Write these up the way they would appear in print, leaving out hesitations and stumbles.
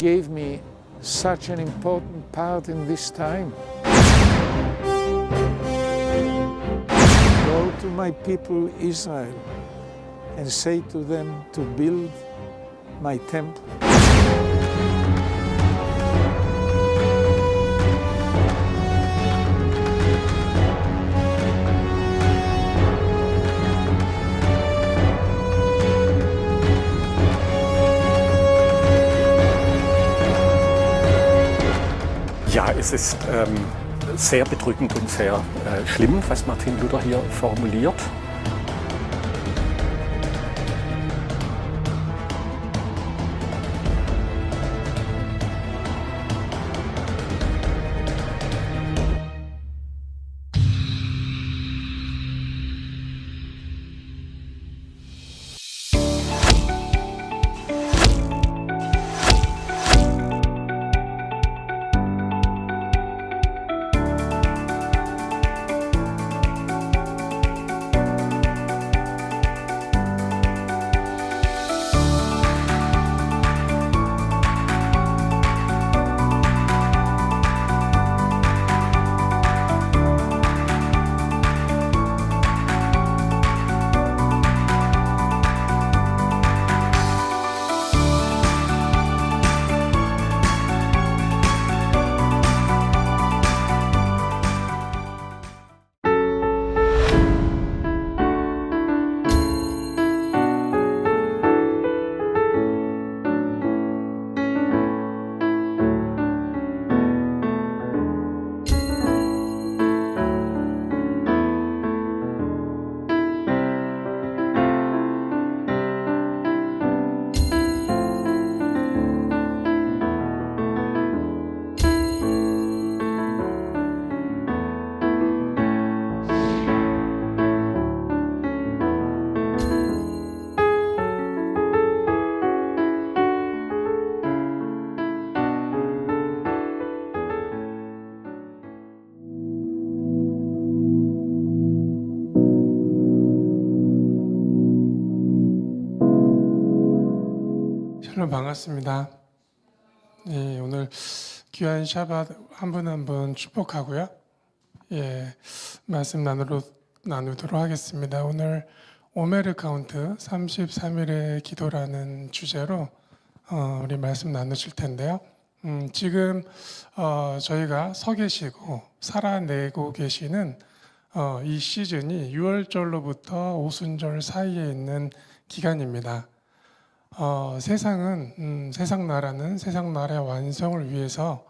gave me such an important part in this time. Go to my people Israel and say to them to build my temple. Ja, es ist sehr bedrückend und sehr schlimm, was Martin Luther hier formuliert. 샬롬 반갑습니다. 예, 오늘 귀한 샤밧 한 분 한 분 축복하고요. 예, 말씀 나누도록 하겠습니다. 오늘 오메르 카운트 33일의 기도라는 주제로 우리 말씀 나누실 텐데요. 지금 저희가 서 계시고 살아내고 계시는 이 시즌이 6월절로부터 오순절 사이에 있는 기간입니다. 세상은 세상 나라는 세상 나라의 완성을 위해서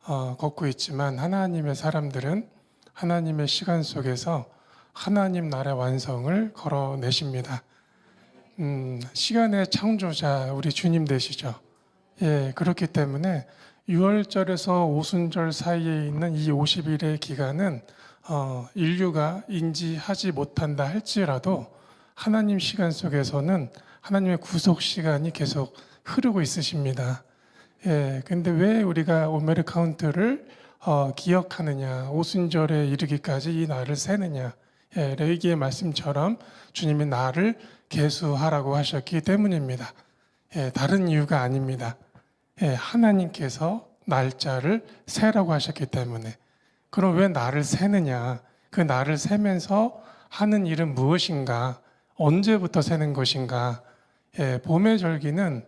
걷고 있지만 하나님의 사람들은 하나님의 시간 속에서 하나님 나라의 완성을 걸어내십니다. 시간의 창조자 우리 주님 되시죠. 예, 그렇기 때문에 6월절에서 오순절 사이에 있는 이 50일의 기간은 인류가 인지하지 못한다 할지라도 하나님 시간 속에서는 하나님의 구속 시간이 계속 흐르고 있으십니다. 예, 근데 왜 우리가 오메르 카운트를 기억하느냐, 오순절에 이르기까지 이 날을 세느냐? 예, 레위기의 말씀처럼 주님이 날을 계수하라고 하셨기 때문입니다. 예, 다른 이유가 아닙니다. 예, 하나님께서 날짜를 세라고 하셨기 때문에. 그럼 왜 날을 세느냐? 그 날을 세면서 하는 일은 무엇인가? 언제부터 세는 것인가? 예, 봄의 절기는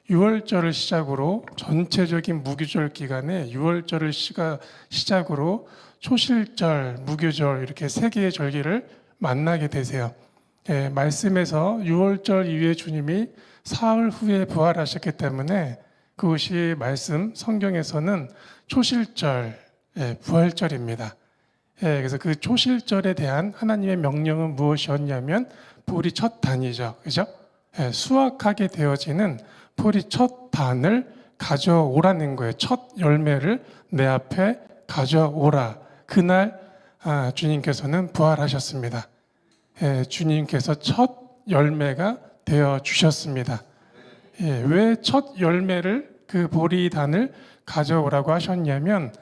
6월절을 시작으로 전체적인 무교절 기간에 6월절을 시작으로 초실절, 무교절 이렇게 세 개의 절기를 만나게 되세요. 예, 말씀에서 6월절 이후에 주님이 사흘 후에 부활하셨기 때문에 그것이 말씀 성경에서는 초실절, 부활절입니다. 예, 그래서 그 초실절에 대한 하나님의 명령은 무엇이었냐면 볼이 첫 단이죠, 그죠? 예, 수확하게 되어지는 볼이 첫 단을 가져오라는 거예요. 첫 열매를 내 앞에 가져오라. 그날 주님께서는 부활하셨습니다. 예, 주님께서 첫 열매가 되어 주셨습니다. 예, 왜 첫 열매를 그 보리단을 가져오라고 하셨냐면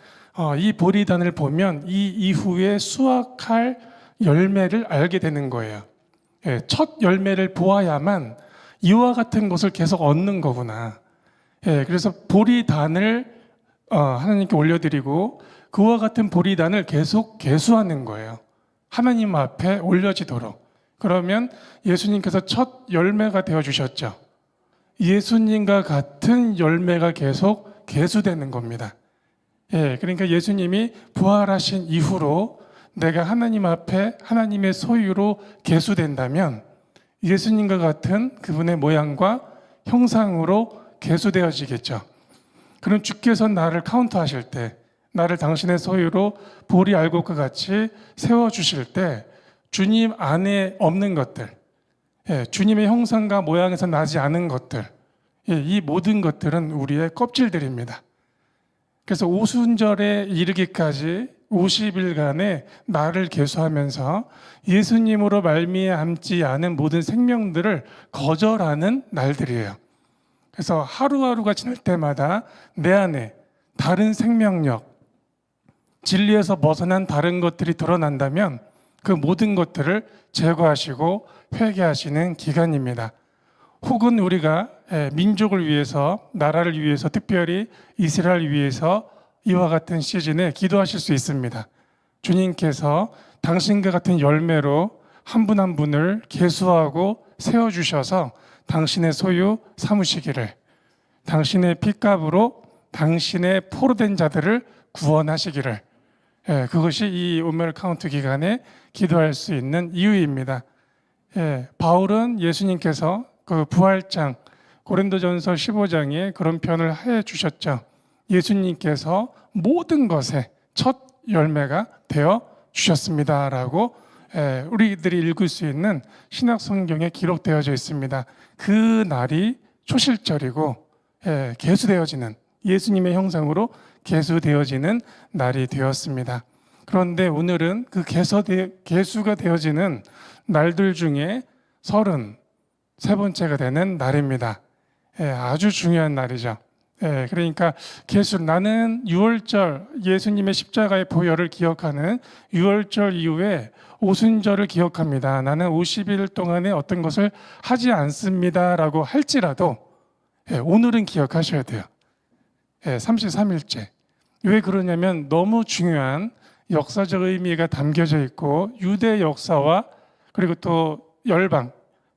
이 보리단을 보면 이 이후에 수확할 열매를 알게 되는 거예요. 첫 열매를 보아야만 이와 같은 것을 계속 얻는 거구나. 예, 그래서 보리단을 하나님께 올려드리고 그와 같은 보리단을 계속 계수하는 거예요. 하나님 앞에 올려지도록. 그러면 예수님께서 첫 열매가 되어 주셨죠. 예수님과 같은 열매가 계속 계수되는 겁니다. 예, 그러니까 예수님이 부활하신 이후로 내가 하나님 앞에 하나님의 소유로 계수된다면 예수님과 같은 그분의 모양과 형상으로 계수되어지겠죠. 그럼 주께서 나를 카운트하실 때, 나를 당신의 소유로 보리 알곡과 같이 세워주실 때 주님 안에 없는 것들, 주님의 형상과 모양에서 나지 않은 것들, 이 모든 것들은 우리의 껍질들입니다. 그래서 오순절에 이르기까지 50일간의 나를 계수하면서 예수님으로 말미암지 않은 모든 생명들을 거절하는 날들이에요. 그래서 하루하루가 지날 때마다 내 안에 다른 생명력, 진리에서 벗어난 다른 것들이 드러난다면 그 모든 것들을 제거하시고 회개하시는 기간입니다. 혹은 우리가 민족을 위해서, 나라를 위해서, 특별히 이스라엘을 위해서 이와 같은 시즌에 기도하실 수 있습니다. 주님께서 당신과 같은 열매로 한 분 한 분을 계수하고 세워주셔서 당신의 소유 삼으시기를, 당신의 핏값으로 당신의 포로된 자들을 구원하시기를, 그것이 이 오멜 카운트 기간에 기도할 수 있는 이유입니다. 바울은 예수님께서 그 부활장 고린도전서 15장에 그런 표현을 해 주셨죠. 예수님께서 모든 것의 첫 열매가 되어 주셨습니다라고 우리들이 읽을 수 있는 신약 성경에 기록되어져 있습니다. 그 날이 초실절이고 계수되어지는, 예수님의 형상으로 계수되어지는 날이 되었습니다. 그런데 오늘은 그 계수가 되어지는 날들 중에 33번째가 되는 날입니다. 아주 중요한 날이죠. 그러니까 나는 6월절 예수님의 십자가의 보혈을 기억하는 6월절 이후에 오순절을 기억합니다. 나는 50일 동안에 어떤 것을 하지 않습니다라고 할지라도 오늘은 기억하셔야 돼요. 33일째. 왜 그러냐면 너무 중요한 역사적 의미가 담겨져 있고 유대 역사와 그리고 또 열방,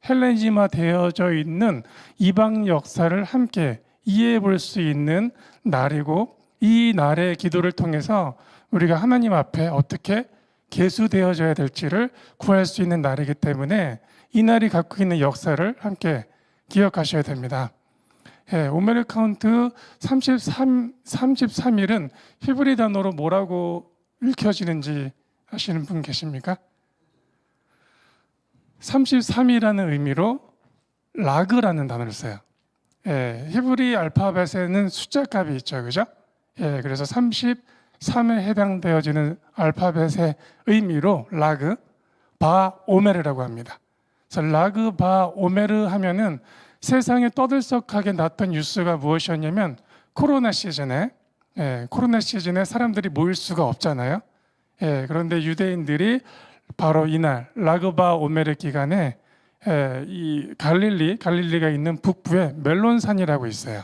헬레니즘화 되어져 있는 이방 역사를 함께 이해해 볼 수 있는 날이고, 이 날의 기도를 통해서 우리가 하나님 앞에 어떻게 계수되어져야 될지를 구할 수 있는 날이기 때문에 이 날이 갖고 있는 역사를 함께 기억하셔야 됩니다. 오멜 카운트 33일은 히브리 단어로 뭐라고 읽혀지는지 아시는 분 계십니까? 33이라는 의미로 라그라는 단어를 써요. 히브리 알파벳에는 숫자 값이 있죠, 그죠? 그래서 33에 해당되어지는 알파벳의 의미로 라그 바 오메르라고 합니다. 그래서 라그 바 오메르 하면은 세상에 떠들썩하게 났던 뉴스가 무엇이었냐면 코로나 시즌에 사람들이 모일 수가 없잖아요. 그런데 유대인들이 바로 이날 라그바 오메르 기간에 이 갈릴리가 있는 북부에 멜론산이라고 있어요.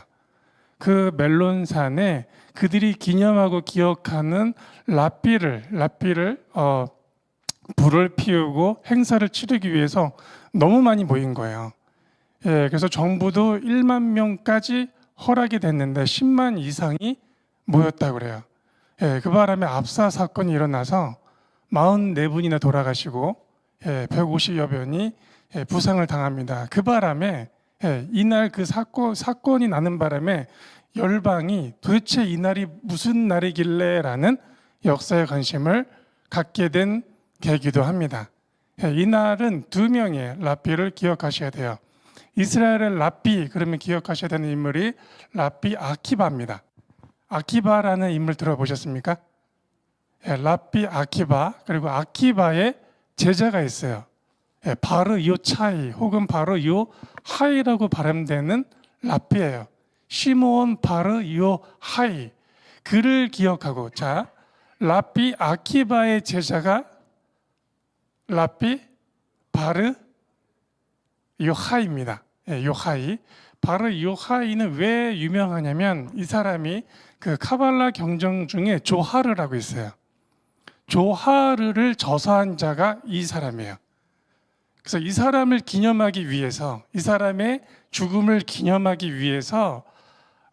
그 멜론산에 그들이 기념하고 기억하는 랍비를 불을 피우고 행사를 치르기 위해서 너무 많이 모인 거예요. 그래서 정부도 1만 명까지 허락이 됐는데 10만 이상이 모였다고 그래요. 그 바람에 압사 사건이 일어나서 44분이나 돌아가시고 150여 명이 부상을 당합니다. 그 바람에 이날 그 사건이 나는 바람에 열방이 도대체 이날이 무슨 날이길래 라는 역사에 관심을 갖게 된 계기도 합니다. 이날은 2명의 랍비를 기억하셔야 돼요. 이스라엘의 랍비, 그러면 기억하셔야 되는 인물이 랍비 아키바입니다. 아키바라는 인물 들어보셨습니까? 랍비 아키바, 그리고 아키바의 제자가 있어요. 바르 요차이 혹은 바르 요하이라고 발음되는 랍비예요. 시므온 바르 요하이, 그를 기억하고, 자, 랍비 아키바의 제자가 랍비 바르 요하이입니다. 요하이, 바르 요하이는 왜 유명하냐면 이 사람이 그 카발라 경전 중에 조하르라고 있어요. 조하르를 저서한 자가 이 사람이에요. 그래서 이 사람을 기념하기 위해서, 이 사람의 죽음을 기념하기 위해서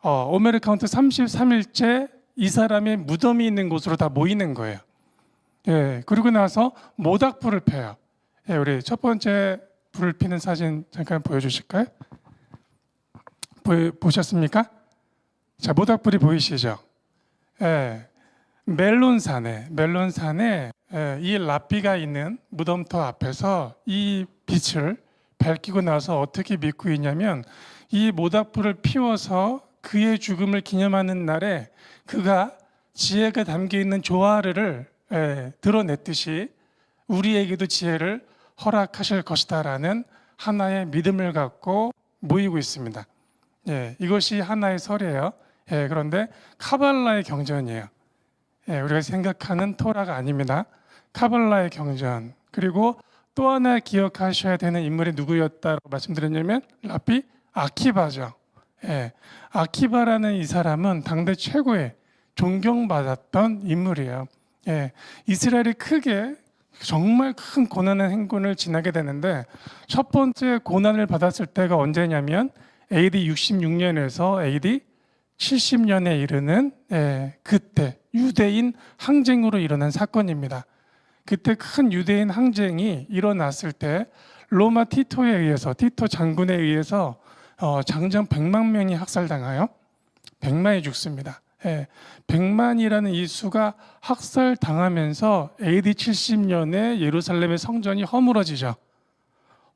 오메르 카운트 33일째 이 사람의 무덤이 있는 곳으로 다 모이는 거예요. 예, 그리고 나서 모닥불을 펴요. 예, 우리 첫 번째 불을 피는 사진 잠깐 보여주실까요? 보셨습니까? 자, 모닥불이 보이시죠? 예, 멜론산에 이 라삐가 있는 무덤터 앞에서 이 빛을 밝히고 나서 어떻게 믿고 있냐면 이 모닥불을 피워서 그의 죽음을 기념하는 날에 그가 지혜가 담겨 있는 조화를 드러냈듯이 우리에게도 지혜를 허락하실 것이다라는 하나의 믿음을 갖고 모이고 있습니다. 예, 이것이 하나의 설이에요. 예, 그런데 카발라의 경전이에요. 예, 우리가 생각하는 토라가 아닙니다. 카발라의 경전. 그리고 또 하나 기억하셔야 되는 인물이 누구였다고 말씀드렸냐면 라삐 아키바죠. 예, 아키바라는 이 사람은 당대 최고의 존경받았던 인물이에요. 예, 이스라엘이 크게 정말 큰 고난의 행군을 지나게 되는데 첫 번째 고난을 받았을 때가 언제냐면 AD 66년에서 AD 70년에 이르는 그때 유대인 항쟁으로 일어난 사건입니다. 그때 큰 유대인 항쟁이 일어났을 때 로마 티토에 의해서 티토 장군에 의해서 장정 100만 명이 학살당하여 100만이 죽습니다. 100만이라는 이 수가 학살당하면서 AD 70년에 예루살렘의 성전이 허물어지죠.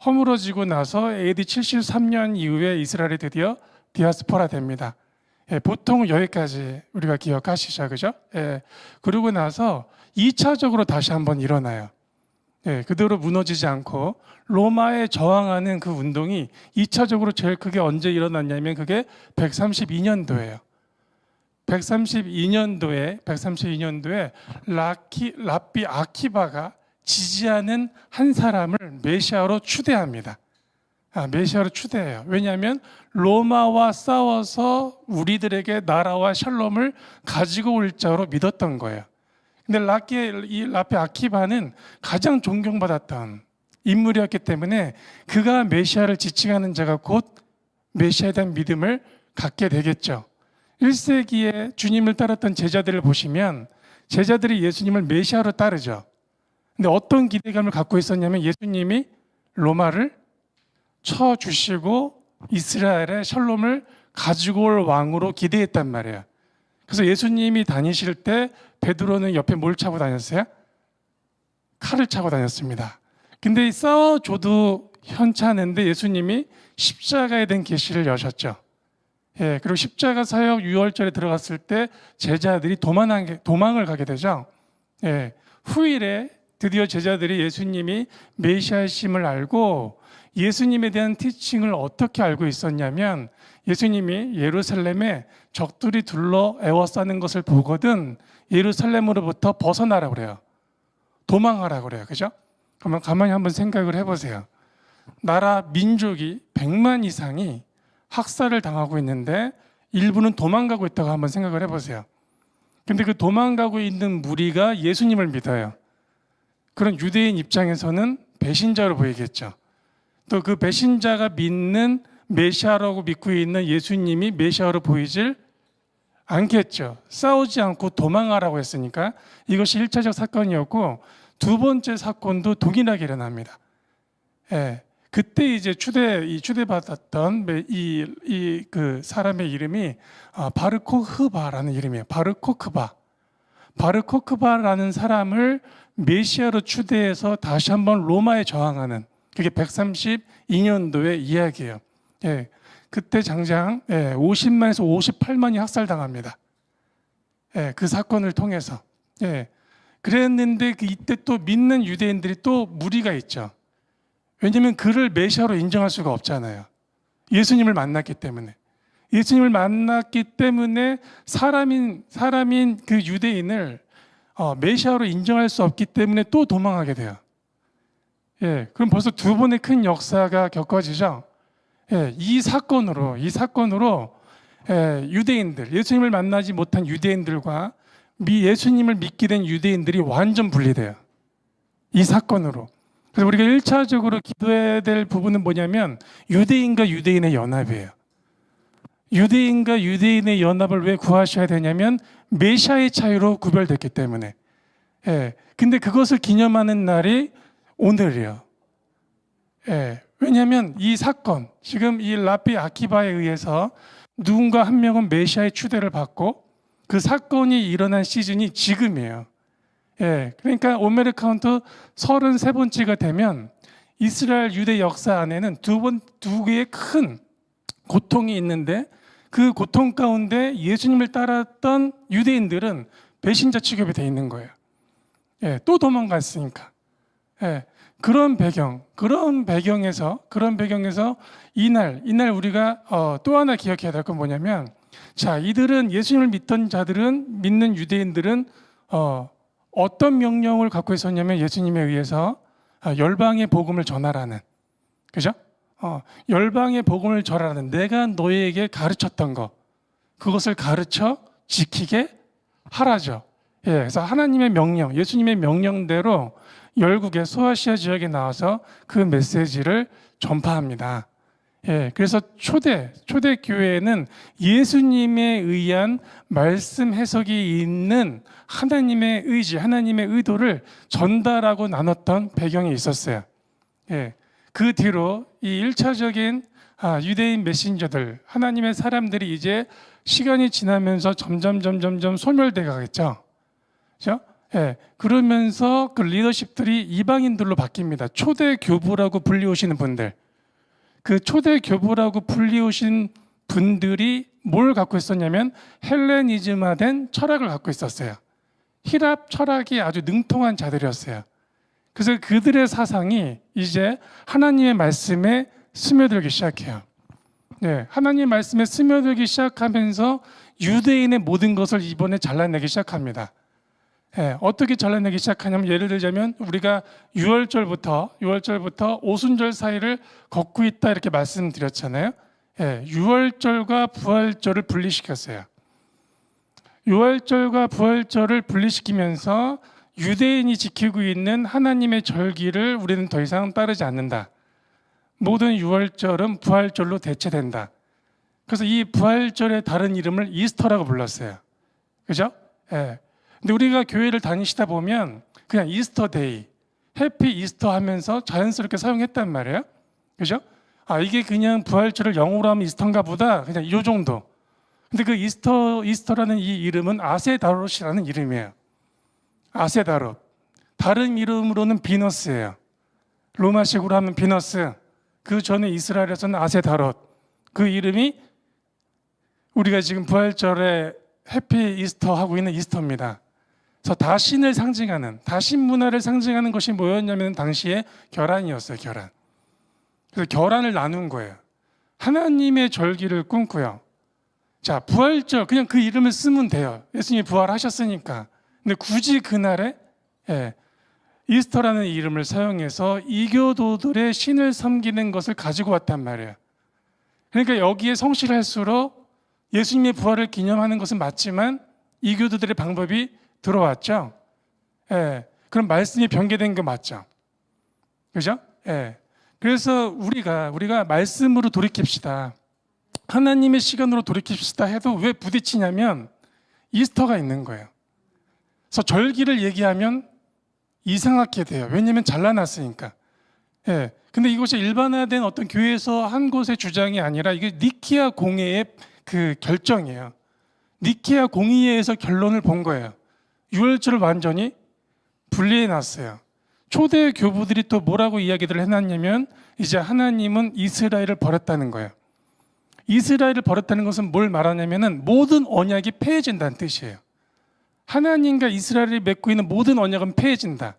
허물어지고 나서 AD 73년 이후에 이스라엘이 드디어 디아스포라 됩니다. 보통 여기까지 우리가 기억하시죠, 그죠? 그러고 나서 2차적으로 다시 한번 일어나요. 그대로 무너지지 않고 로마에 저항하는 그 운동이 2차적으로 제일 크게 언제 일어났냐면 그게 132년도예요. 132년도에 라삐 아키바가 지지하는 한 사람을 메시아로 추대합니다. 메시아로 추대해요. 왜냐하면 로마와 싸워서 우리들에게 나라와 샬롬을 가지고 올 자로 믿었던 거예요. 근데 라삐 아키바는 가장 존경받았던 인물이었기 때문에 그가 메시아를 지칭하는 자가 곧 메시아에 대한 믿음을 갖게 되겠죠. 1세기에 주님을 따랐던 제자들을 보시면 제자들이 예수님을 메시아로 따르죠. 근데 어떤 기대감을 갖고 있었냐면 예수님이 로마를 쳐주시고 이스라엘의 샬롬을 가지고 올 왕으로 기대했단 말이에요. 그래서 예수님이 다니실 때 베드로는 옆에 뭘 차고 다녔어요? 칼을 차고 다녔습니다. 근데 싸워줘도 현찮은데 예수님이 십자가에 대한 계시를 여셨죠. 그리고 십자가 사역 6월절에 들어갔을 때 제자들이 도망을 가게 되죠. 후일에 드디어 제자들이 예수님이 메시아이심을 알고 예수님에 대한 티칭을 어떻게 알고 있었냐면 예수님이 예루살렘에 적들이 둘러 에워싸는 것을 보거든 예루살렘으로부터 벗어나라고 그래요. 도망하라고 그래요. 그죠? 그러면 가만히 한번 생각을 해보세요. 나라 민족이 100만 이상이 학살을 당하고 있는데 일부는 도망가고 있다고 한번 생각을 해보세요. 근데 그 도망가고 있는 무리가 예수님을 믿어요. 그런 유대인 입장에서는 배신자로 보이겠죠. 또 그 배신자가 믿는 메시아라고 믿고 있는 예수님이 메시아로 보이질 않겠죠. 싸우지 않고 도망하라고 했으니까 이것이 1차적 사건이었고 두 번째 사건도 동일하게 일어납니다. 그때 이제 추대받았던 그 사람의 이름이 바르코흐바라는 이름이에요. 바르코흐바라는 사람을 메시아로 추대해서 다시 한번 로마에 저항하는 그게 132년도의 이야기예요. 그때 장장 50만에서 58만이 학살당합니다. 그 사건을 통해서. 그랬는데 이때 또 믿는 유대인들이 또 무리가 있죠. 왜냐하면 그를 메시아로 인정할 수가 없잖아요. 예수님을 만났기 때문에. 예수님을 만났기 때문에 사람인 그 유대인을 메시아로 인정할 수 없기 때문에 또 도망하게 돼요. 그럼 벌써 두 번의 큰 역사가 겪어지죠. 예, 이 사건으로 유대인들, 예수님을 만나지 못한 유대인들과 예수님을 믿게 된 유대인들이 완전 분리돼요. 이 사건으로. 그래서 우리가 1차적으로 기도해야 될 부분은 뭐냐면 유대인과 유대인의 연합이에요. 유대인과 유대인의 연합을 왜 구하셔야 되냐면 메시아의 차이로 구별됐기 때문에. 예. 근데 그것을 기념하는 날이 오늘이에요. 예. 왜냐하면 이 사건, 지금 이 라비 아키바에 의해서 누군가 한 명은 메시아의 추대를 받고 그 사건이 일어난 시즌이 지금이에요. 예. 그러니까 오메르 카운트 33번째가 되면 이스라엘 유대 역사 안에는 두 개의 큰 고통이 있는데 그 고통 가운데 예수님을 따랐던 유대인들은 배신자 취급이 돼 있는 거예요. 예, 또 도망갔으니까. 예, 그런 배경에서 이날 우리가 또 하나 기억해야 될 건 뭐냐면, 자, 이들은 예수님을 믿는 유대인들은 어떤 명령을 갖고 있었냐면 예수님에 의해서 열방의 복음을 전하라는, 그죠? 열방의 복음을 전하라는, 내가 너희에게 가르쳤던 것, 그것을 가르쳐 지키게 하라죠. 예, 그래서 하나님의 명령, 예수님의 명령대로 열국의 소아시아 지역에 나와서 그 메시지를 전파합니다. 예, 그래서 초대 교회에는 예수님에 의한 말씀 해석이 있는 하나님의 의지, 하나님의 의도를 전달하고 나눴던 배경이 있었어요. 예, 그 뒤로 이 1차적인 유대인 메신저들, 하나님의 사람들이 이제 시간이 지나면서 점점 소멸돼 가겠죠. 그렇죠? 예, 그러면서 그 리더십들이 이방인들로 바뀝니다. 초대 교부라고 불리우시는 분들. 그 초대 교부라고 불리우신 분들이 뭘 갖고 있었냐면 헬레니즘화된 철학을 갖고 있었어요. 히랍 철학이 아주 능통한 자들이었어요. 그래서 그들의 사상이 이제 하나님의 말씀에 스며들기 시작해요. 네, 하나님의 말씀에 스며들기 시작하면서 유대인의 모든 것을 이번에 잘라내기 시작합니다. 네, 어떻게 잘라내기 시작하냐면, 예를 들자면 우리가 6월절부터 오순절 사이를 걷고 있다 이렇게 말씀드렸잖아요. 네, 6월절과 부활절을 분리시켰어요. 6월절과 부활절을 분리시키면서 유대인이 지키고 있는 하나님의 절기를 우리는 더 이상 따르지 않는다. 모든 6월절은 부활절로 대체된다. 그래서 이 부활절의 다른 이름을 이스터라고 불렀어요. 그죠? 예. 근데 우리가 교회를 다니시다 보면 그냥 이스터데이, 해피 이스터 하면서 자연스럽게 사용했단 말이에요. 그죠? 이게 그냥 부활절을 영어로 하면 이스터인가 보다. 그냥 이 정도. 근데 그 이스터라는 이 이름은 아세다롯이라는 이름이에요. 아세다롯. 다른 이름으로는 비너스예요. 로마식으로 하면 비너스. 그 전에 이스라엘에서는 아세다롯. 그 이름이 우리가 지금 부활절에 해피 이스터 하고 있는 이스터입니다. 그래서 다신을 상징하는, 다신 문화를 상징하는 것이 뭐였냐면 당시에 결란이었어요. 결란. 그래서 결란을 나눈 거예요. 하나님의 절기를 끊고요. 자, 부활절, 그냥 그 이름을 쓰면 돼요. 예수님이 부활하셨으니까. 근데 굳이 그날에 이스터라는 이름을 사용해서 이교도들의 신을 섬기는 것을 가지고 왔단 말이에요. 그러니까 여기에 성실할수록 예수님의 부활을 기념하는 것은 맞지만 이교도들의 방법이 들어왔죠. 예. 그럼 말씀이 변개된 거 맞죠. 그죠? 예. 그래서 우리가 말씀으로 돌이킵시다. 하나님의 시간으로 돌이킵시다 해도 왜 부딪히냐면 이스터가 있는 거예요. 그래서 절기를 얘기하면 이상하게 돼요. 왜냐하면 잘라놨으니까. 예. 근데 이것이 일반화된 어떤 교회에서 한 곳의 주장이 아니라 이게 니케아 공회의 그 결정이에요. 니케아 공의회에서 결론을 본 거예요. 6월절을 완전히 분리해 놨어요. 초대 교부들이 또 뭐라고 이야기들을 해놨냐면 이제 하나님은 이스라엘을 버렸다는 거예요. 이스라엘을 버렸다는 것은 뭘 말하냐면은 모든 언약이 폐해진다는 뜻이에요. 하나님과 이스라엘이 맺고 있는 모든 언약은 폐해진다.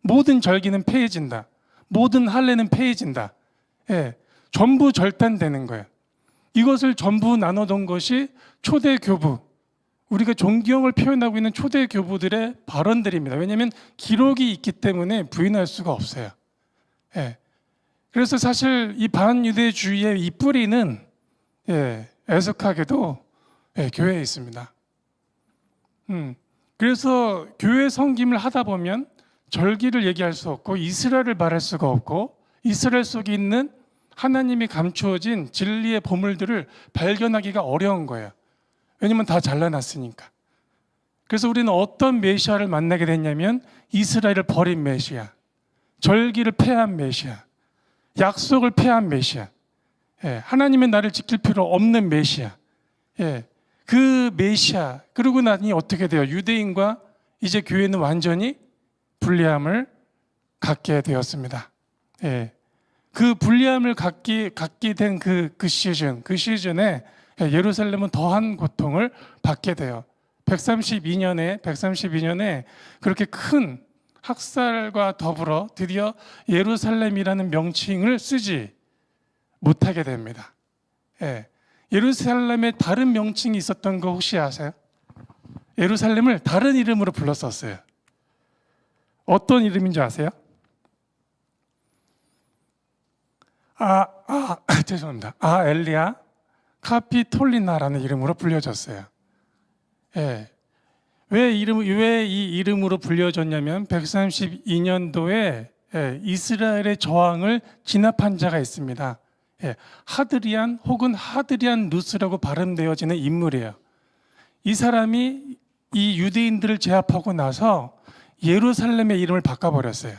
모든 절기는 폐해진다. 모든 할례는 폐해진다. 예, 전부 절단되는 거예요. 이것을 전부 나눠둔 것이 초대 교부, 우리가 존경을 표현하고 있는 초대 교부들의 발언들입니다. 왜냐하면 기록이 있기 때문에 부인할 수가 없어요. 예. 그래서 사실 이 반유대주의의 이 뿌리는 애석하게도 교회에 있습니다. 그래서 교회 섬김을 하다 보면 절기를 얘기할 수 없고 이스라엘을 말할 수가 없고 이스라엘 속에 있는 하나님이 감추어진 진리의 보물들을 발견하기가 어려운 거예요. 왜냐면 다 잘라놨으니까. 그래서 우리는 어떤 메시아를 만나게 됐냐면 이스라엘을 버린 메시아, 절기를 폐한 메시아, 약속을 폐한 메시아, 하나님의 나를 지킬 필요 없는 메시아, 그 메시아. 그러고 나니 어떻게 돼요? 유대인과 이제 교회는 완전히 분리함을 갖게 되었습니다. 그 분리함을 갖게 된 그 시즌에 예루살렘은 더한 고통을 받게 돼요. 132년에 그렇게 큰 학살과 더불어 드디어 예루살렘이라는 명칭을 쓰지 못하게 됩니다. 예루살렘에 다른 명칭이 있었던 거 혹시 아세요? 예루살렘을 다른 이름으로 불렀었어요. 어떤 이름인지 아세요? 죄송합니다. 엘리야 카피톨리나라는 이름으로 불려졌어요. 왜 이 이름으로 불려졌냐면 132년도에 이스라엘의 저항을 진압한 자가 있습니다. 하드리안 혹은 하드리안 루스라고 발음되어지는 인물이에요. 이 사람이 이 유대인들을 제압하고 나서 예루살렘의 이름을 바꿔버렸어요.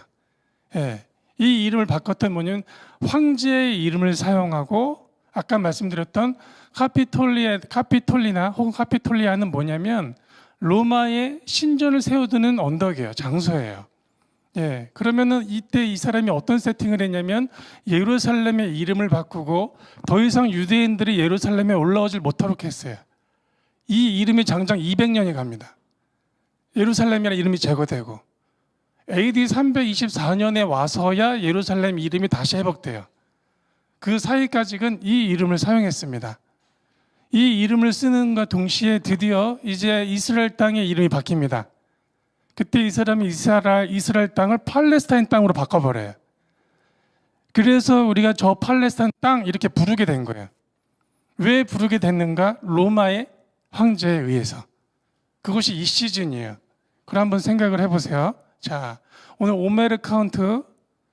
이 이름을 바꿨던 뭐냐면 황제의 이름을 사용하고 아까 말씀드렸던 카피톨리나 혹은 카피톨리아는 뭐냐면 로마의 신전을 세워두는 언덕이에요. 장소예요. 그러면은 이때 이 사람이 어떤 세팅을 했냐면 예루살렘의 이름을 바꾸고 더 이상 유대인들이 예루살렘에 올라오질 못하도록 했어요. 이 이름이 장장 200년이 갑니다. 예루살렘이라는 이름이 제거되고 AD 324년에 와서야 예루살렘 이름이 다시 회복돼요. 그 사이까지는 이 이름을 사용했습니다. 이 이름을 쓰는과 동시에 드디어 이제 이스라엘 땅의 이름이 바뀝니다. 그때 이 사람이 이스라엘 땅을 팔레스타인 땅으로 바꿔버려요. 그래서 우리가 저 팔레스타인 땅 이렇게 부르게 된 거예요. 왜 부르게 됐는가? 로마의 황제에 의해서. 그것이 이 시즌이에요. 그럼 한번 생각을 해보세요. 자, 오늘 오메르 카운트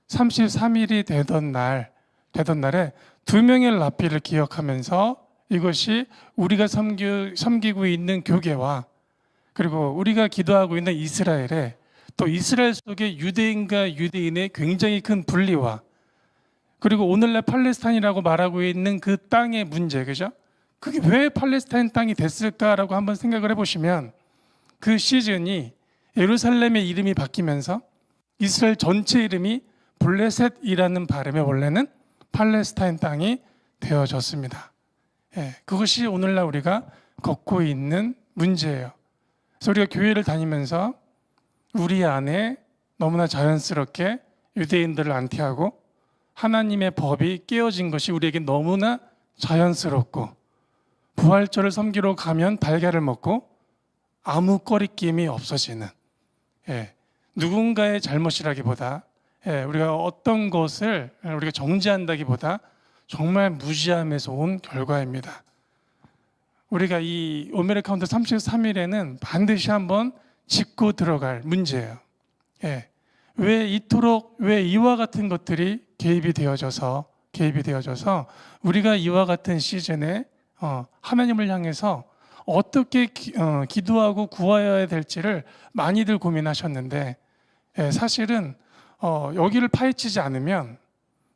33일이 되던 날에 2명의 랍비를 기억하면서 이것이 우리가 섬기고 있는 교계와 그리고 우리가 기도하고 있는 이스라엘에 또 이스라엘 속의 유대인과 유대인의 굉장히 큰 분리와 그리고 오늘날 팔레스타인이라고 말하고 있는 그 땅의 문제, 그죠? 그게 왜 팔레스타인 땅이 됐을까라고 한번 생각을 해보시면 그 시즌이 예루살렘의 이름이 바뀌면서 이스라엘 전체 이름이 블레셋이라는 발음의 원래는 팔레스타인 땅이 되어졌습니다. 그것이 오늘날 우리가 겪고 있는 문제예요. 그래서 우리가 교회를 다니면서 우리 안에 너무나 자연스럽게 유대인들을 안티하고 하나님의 법이 깨어진 것이 우리에게 너무나 자연스럽고 부활절을 섬기러 가면 달걀을 먹고 아무 꺼리낌이 없어지는 누군가의 잘못이라기보다 우리가 어떤 것을 우리가 정죄한다기보다 정말 무지함에서 온 결과입니다. 우리가 이 오메르 카운트 33일에는 반드시 한번 짚고 들어갈 문제예요. 왜 이와 같은 것들이 개입이 되어져서 우리가 이와 같은 시즌에 하나님을 향해서 어떻게 기도하고 구하여야 될지를 많이들 고민하셨는데 사실은 여기를 파헤치지 않으면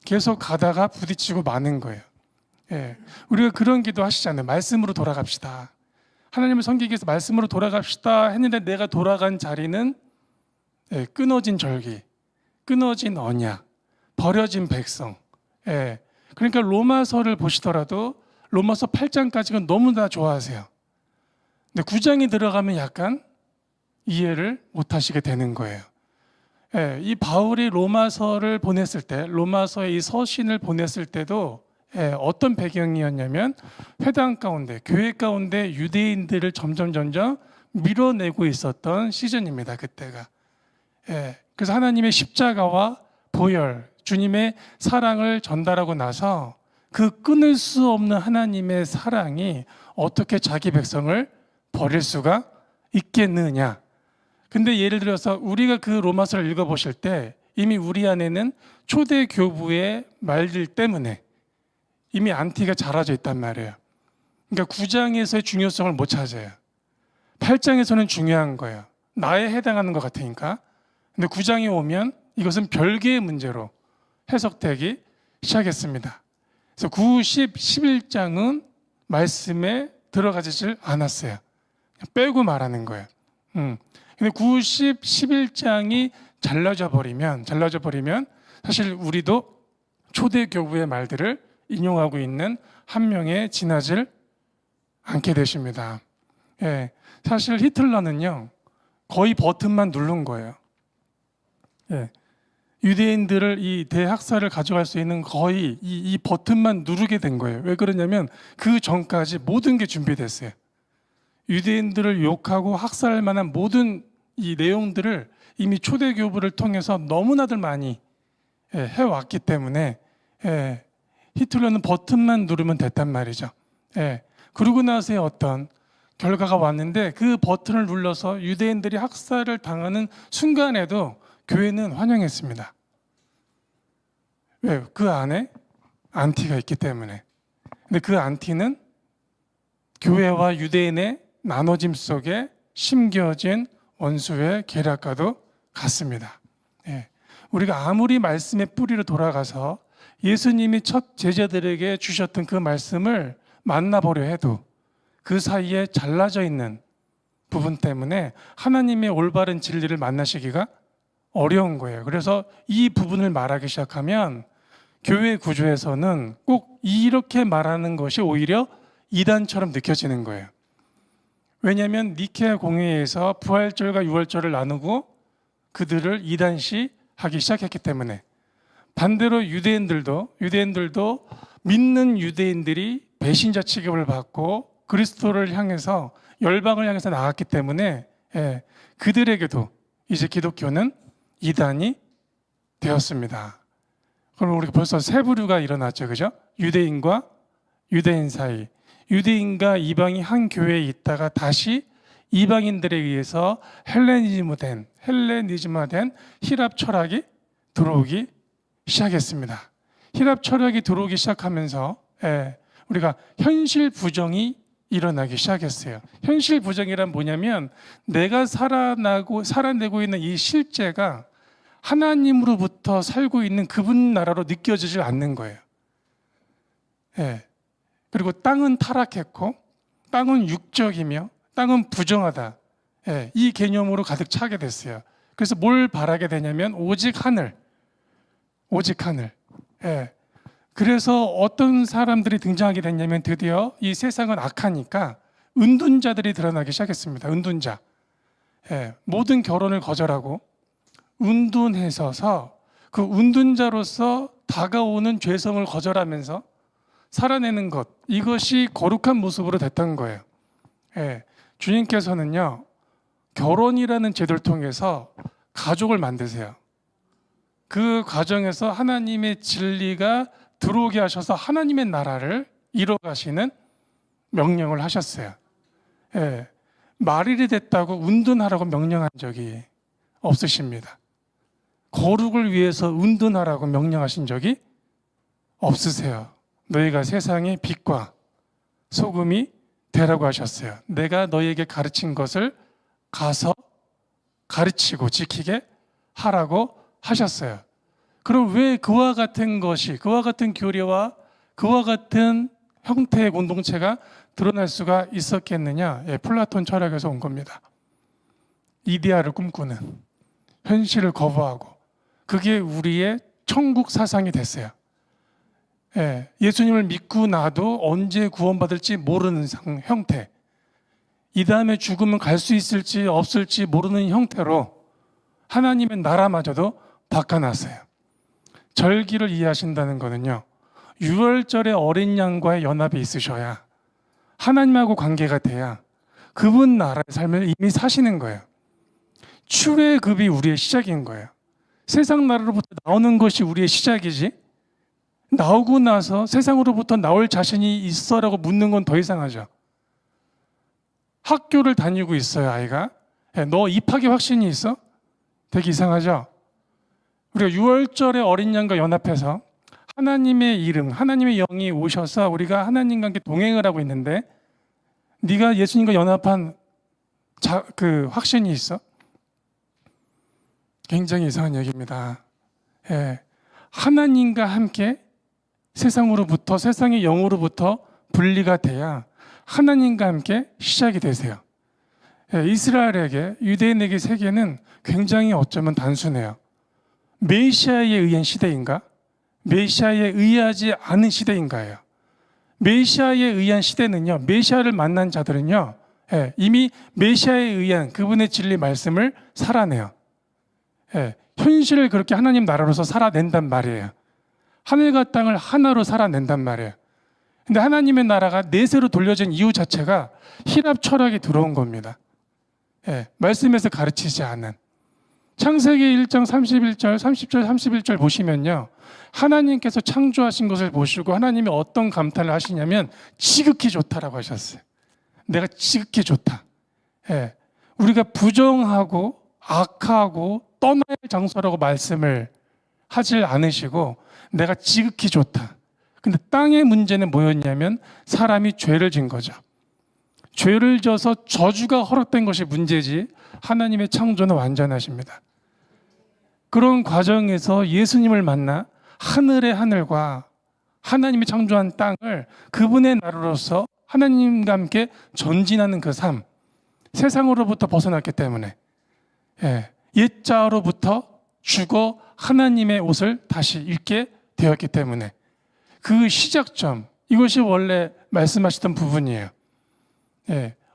계속 가다가 부딪히고 마는 거예요. 우리가 그런 기도 하시잖아요. 말씀으로 돌아갑시다. 하나님을 섬기기 위해서 말씀으로 돌아갑시다 했는데 내가 돌아간 자리는 끊어진 절기, 끊어진 언약, 버려진 백성. 그러니까 로마서를 보시더라도 로마서 8장까지는 너무나 좋아하세요. 근데 9장이 들어가면 약간 이해를 못 하시게 되는 거예요. 이 바울이 로마서를 보냈을 때, 로마서의 이 서신을 보냈을 때도 어떤 배경이었냐면 회당 가운데, 교회 가운데 유대인들을 점점 밀어내고 있었던 시즌입니다. 그때가. 그래서 하나님의 십자가와 보혈, 주님의 사랑을 전달하고 나서 그 끊을 수 없는 하나님의 사랑이 어떻게 자기 백성을 버릴 수가 있겠느냐. 근데 예를 들어서 우리가 그 로마서를 읽어보실 때 이미 우리 안에는 초대 교부의 말들 때문에 이미 안티가 자라져 있단 말이에요. 그러니까 9장에서의 중요성을 못 찾아요. 8장에서는 중요한 거예요. 나에 해당하는 것 같으니까. 근데 9장에 오면 이것은 별개의 문제로 해석되기 시작했습니다. 그래서 9, 10, 11장은 말씀에 들어가지질 않았어요. 빼고 말하는 거예요. 근데 9, 10, 11장이 잘라져 버리면 사실 우리도 초대 교부의 말들을 인용하고 있는 한 명에 지나질 않게 되십니다. 예, 사실 히틀러는요 거의 버튼만 누른 거예요. 예, 유대인들을 이 대학살을 가져갈 수 있는 거의 이 버튼만 누르게 된 거예요. 왜 그러냐면 그 전까지 모든 게 준비됐어요. 유대인들을 욕하고 학살할 만한 모든 이 내용들을 이미 초대 교부를 통해서 너무나들 많이 해왔기 때문에 히틀러는 버튼만 누르면 됐단 말이죠. 그러고 나서의 어떤 결과가 왔는데 그 버튼을 눌러서 유대인들이 학살을 당하는 순간에도 교회는 환영했습니다. 왜? 그 안에 안티가 있기 때문에. 근데 그 안티는 교회와 유대인의 나눠짐 속에 심겨진 원수의 계략과도 같습니다. 우리가 아무리 말씀의 뿌리로 돌아가서 예수님이 첫 제자들에게 주셨던 그 말씀을 만나보려 해도 그 사이에 잘라져 있는 부분 때문에 하나님의 올바른 진리를 만나시기가 어려운 거예요. 그래서 이 부분을 말하기 시작하면 교회 구조에서는 꼭 이렇게 말하는 것이 오히려 이단처럼 느껴지는 거예요. 왜냐하면 니케아 공회에서 부활절과 유월절을 나누고 그들을 이단시 하기 시작했기 때문에. 반대로 유대인들도 믿는 유대인들이 배신자 취급을 받고 그리스도를 향해서 열방을 향해서 나갔기 때문에 그들에게도 이제 기독교는 이단이 되었습니다. 그럼 우리가 벌써 세 부류가 일어났죠, 그죠? 유대인과 유대인 사이, 유대인과 이방이 한 교회에 있다가 다시 이방인들에 의해서 헬레니즘화된 힐랍 철학이 들어오기 시작했습니다. 힐랍 철학이 들어오기 시작하면서 우리가 현실 부정이 일어나기 시작했어요. 현실 부정이란 뭐냐면 내가 살아내고 있는 이 실제가 하나님으로부터 살고 있는 그분 나라로 느껴지지 않는 거예요. 그리고 땅은 타락했고 땅은 육적이며 땅은 부정하다. 이 개념으로 가득 차게 됐어요. 그래서 뭘 바라게 되냐면 오직 하늘. 그래서 어떤 사람들이 등장하게 됐냐면 드디어 이 세상은 악하니까 은둔자들이 드러나기 시작했습니다. 은둔자. 모든 결혼을 거절하고 은둔해서서 그 은둔자로서 다가오는 죄성을 거절하면서 살아내는 것, 이것이 거룩한 모습으로 됐던 거예요. 주님께서는요 결혼이라는 제도를 통해서 가족을 만드세요. 그 과정에서 하나님의 진리가 들어오게 하셔서 하나님의 나라를 이뤄가시는 명령을 하셨어요. 말일이 됐다고 운둔하라고 명령한 적이 없으십니다. 거룩을 위해서 운둔하라고 명령하신 적이 없으세요. 너희가 세상의 빛과 소금이 되라고 하셨어요. 내가 너희에게 가르친 것을 가서 가르치고 지키게 하라고 하셨어요. 그럼 왜 그와 같은 것이, 그와 같은 교리와 그와 같은 형태의 공동체가 드러날 수가 있었겠느냐? 플라톤 철학에서 온 겁니다. 이데아를 꿈꾸는, 현실을 거부하고, 그게 우리의 천국 사상이 됐어요. 예수님을 믿고 나도 언제 구원받을지 모르는 형태, 이 다음에 죽으면 갈 수 있을지 없을지 모르는 형태로 하나님의 나라마저도 바꿔놨어요. 절기를 이해하신다는 것은요, 유월절에 어린 양과의 연합이 있으셔야, 하나님하고 관계가 돼야 그분 나라의 삶을 이미 사시는 거예요. 출애굽이 우리의 시작인 거예요. 세상 나라로부터 나오는 것이 우리의 시작이지, 나오고 나서 세상으로부터 나올 자신이 있어라고 묻는 건 더 이상하죠. 학교를 다니고 있어요, 아이가. 너 입학의 확신이 있어? 되게 이상하죠. 우리가 6월절에 어린 양과 연합해서 하나님의 이름, 하나님의 영이 오셔서 우리가 하나님과 함께 동행을 하고 있는데, 네가 예수님과 연합한 그 확신이 있어? 굉장히 이상한 얘기입니다. 하나님과 함께 세상으로부터, 세상의 영으로부터 분리가 돼야 하나님과 함께 시작이 되세요. 이스라엘에게, 유대인에게 세계는 굉장히 어쩌면 단순해요. 메시아에 의한 시대인가? 메시아에 의하지 않은 시대인가예요. 메시아에 의한 시대는요, 메시아를 만난 자들은요, 이미 메시아에 의한 그분의 진리 말씀을 살아내요. 현실을 그렇게 하나님 나라로서 살아낸단 말이에요. 하늘과 땅을 하나로 살아낸단 말이에요. 근데 하나님의 나라가 내세로 돌려진 이유 자체가 히랍 철학이 들어온 겁니다. 말씀에서 가르치지 않은. 창세기 1장 31절, 30절, 31절 보시면요, 하나님께서 창조하신 것을 보시고 하나님이 어떤 감탄을 하시냐면 지극히 좋다라고 하셨어요. 내가 지극히 좋다. 우리가 부정하고 악하고 떠나야 할 장소라고 말씀을 하질 않으시고 내가 지극히 좋다. 근데 땅의 문제는 뭐였냐면 사람이 죄를 진 거죠. 죄를 져서 저주가 허락된 것이 문제지 하나님의 창조는 완전하십니다. 그런 과정에서 예수님을 만나 하늘의 하늘과 하나님이 창조한 땅을 그분의 나라로서 하나님과 함께 전진하는 그 삶, 세상으로부터 벗어났기 때문에 옛자로부터 죽어 하나님의 옷을 다시 입게 되었기 때문에 그 시작점, 이것이 원래 말씀하시던 부분이에요.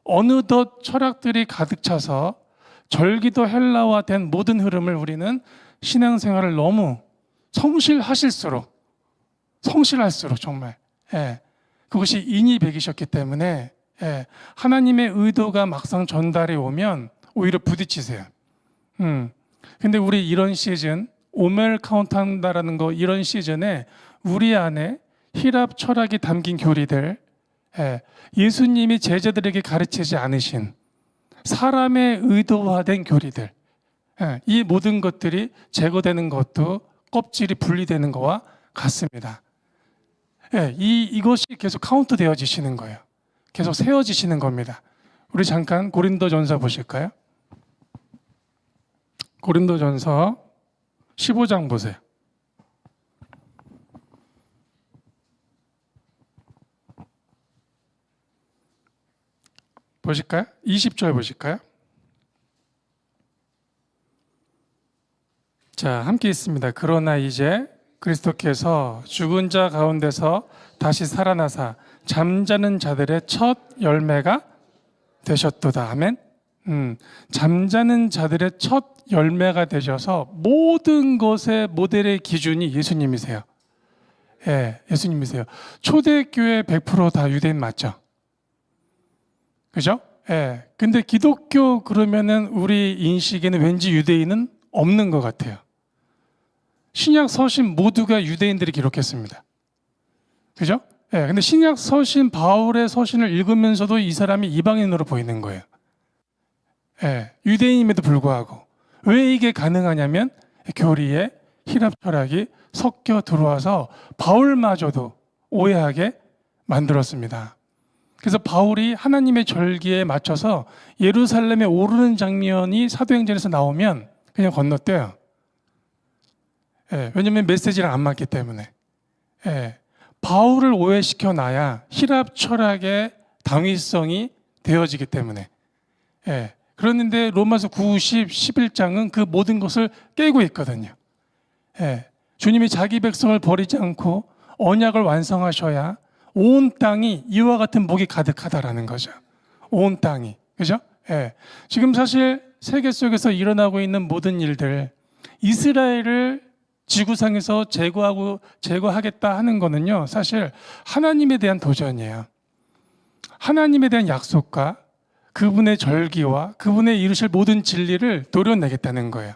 어느덧 철학들이 가득 차서 절기도 헬라화된 모든 흐름을 우리는 신앙생활을 너무 성실할수록 정말 그것이 인이백이셨기 때문에 하나님의 의도가 막상 전달이 오면 오히려 부딪히세요. 근데 우리 이런 시즌, 오멜 카운트한다라는 거, 이런 시즌에 우리 안에 히랍 철학이 담긴 교리들, 예수님이 제자들에게 가르치지 않으신 사람의 의도화된 교리들, 이 모든 것들이 제거되는 것도 껍질이 분리되는 것과 같습니다. 이것이 계속 카운트 되어지시는 거예요. 계속 세워지시는 겁니다. 우리 잠깐 고린도전서 보실까요? 고린도전서 15장 보세요. 보실까요? 20절 보실까요? 자, 함께 있습니다. 그러나 이제 그리스도께서 죽은 자 가운데서 다시 살아나사 잠자는 자들의 첫 열매가 되셨도다. 아멘. 잠자는 자들의 첫 열매가 되셔서 모든 것의 모델의 기준이 예수님이세요. 예수님이세요. 초대교회 100% 다 유대인 맞죠? 그죠? 근데 기독교 그러면은 우리 인식에는 왠지 유대인은 없는 것 같아요. 신약 서신 모두가 유대인들이 기록했습니다. 그죠? 근데 신약 서신, 바울의 서신을 읽으면서도 이 사람이 이방인으로 보이는 거예요. 유대인임에도 불구하고. 왜 이게 가능하냐면 교리에 히랍 철학이 섞여 들어와서 바울마저도 오해하게 만들었습니다. 그래서 바울이 하나님의 절기에 맞춰서 예루살렘에 오르는 장면이 사도행전에서 나오면 그냥 건너뛰어요. 왜냐하면 메시지랑 안 맞기 때문에. 바울을 오해시켜 놔야 히랍 철학의 당위성이 되어지기 때문에. 그런데 로마서 9, 10, 11장은 그 모든 것을 깨고 있거든요. 주님이 자기 백성을 버리지 않고 언약을 완성하셔야 온 땅이 이와 같은 복이 가득하다라는 거죠. 온 땅이. 그죠? 지금 사실 세계 속에서 일어나고 있는 모든 일들, 이스라엘을 지구상에서 제거하겠다 하는 거는요, 사실 하나님에 대한 도전이에요. 하나님에 대한 약속과 그분의 절기와 그분의 이루실 모든 진리를 도려내겠다는 거예요.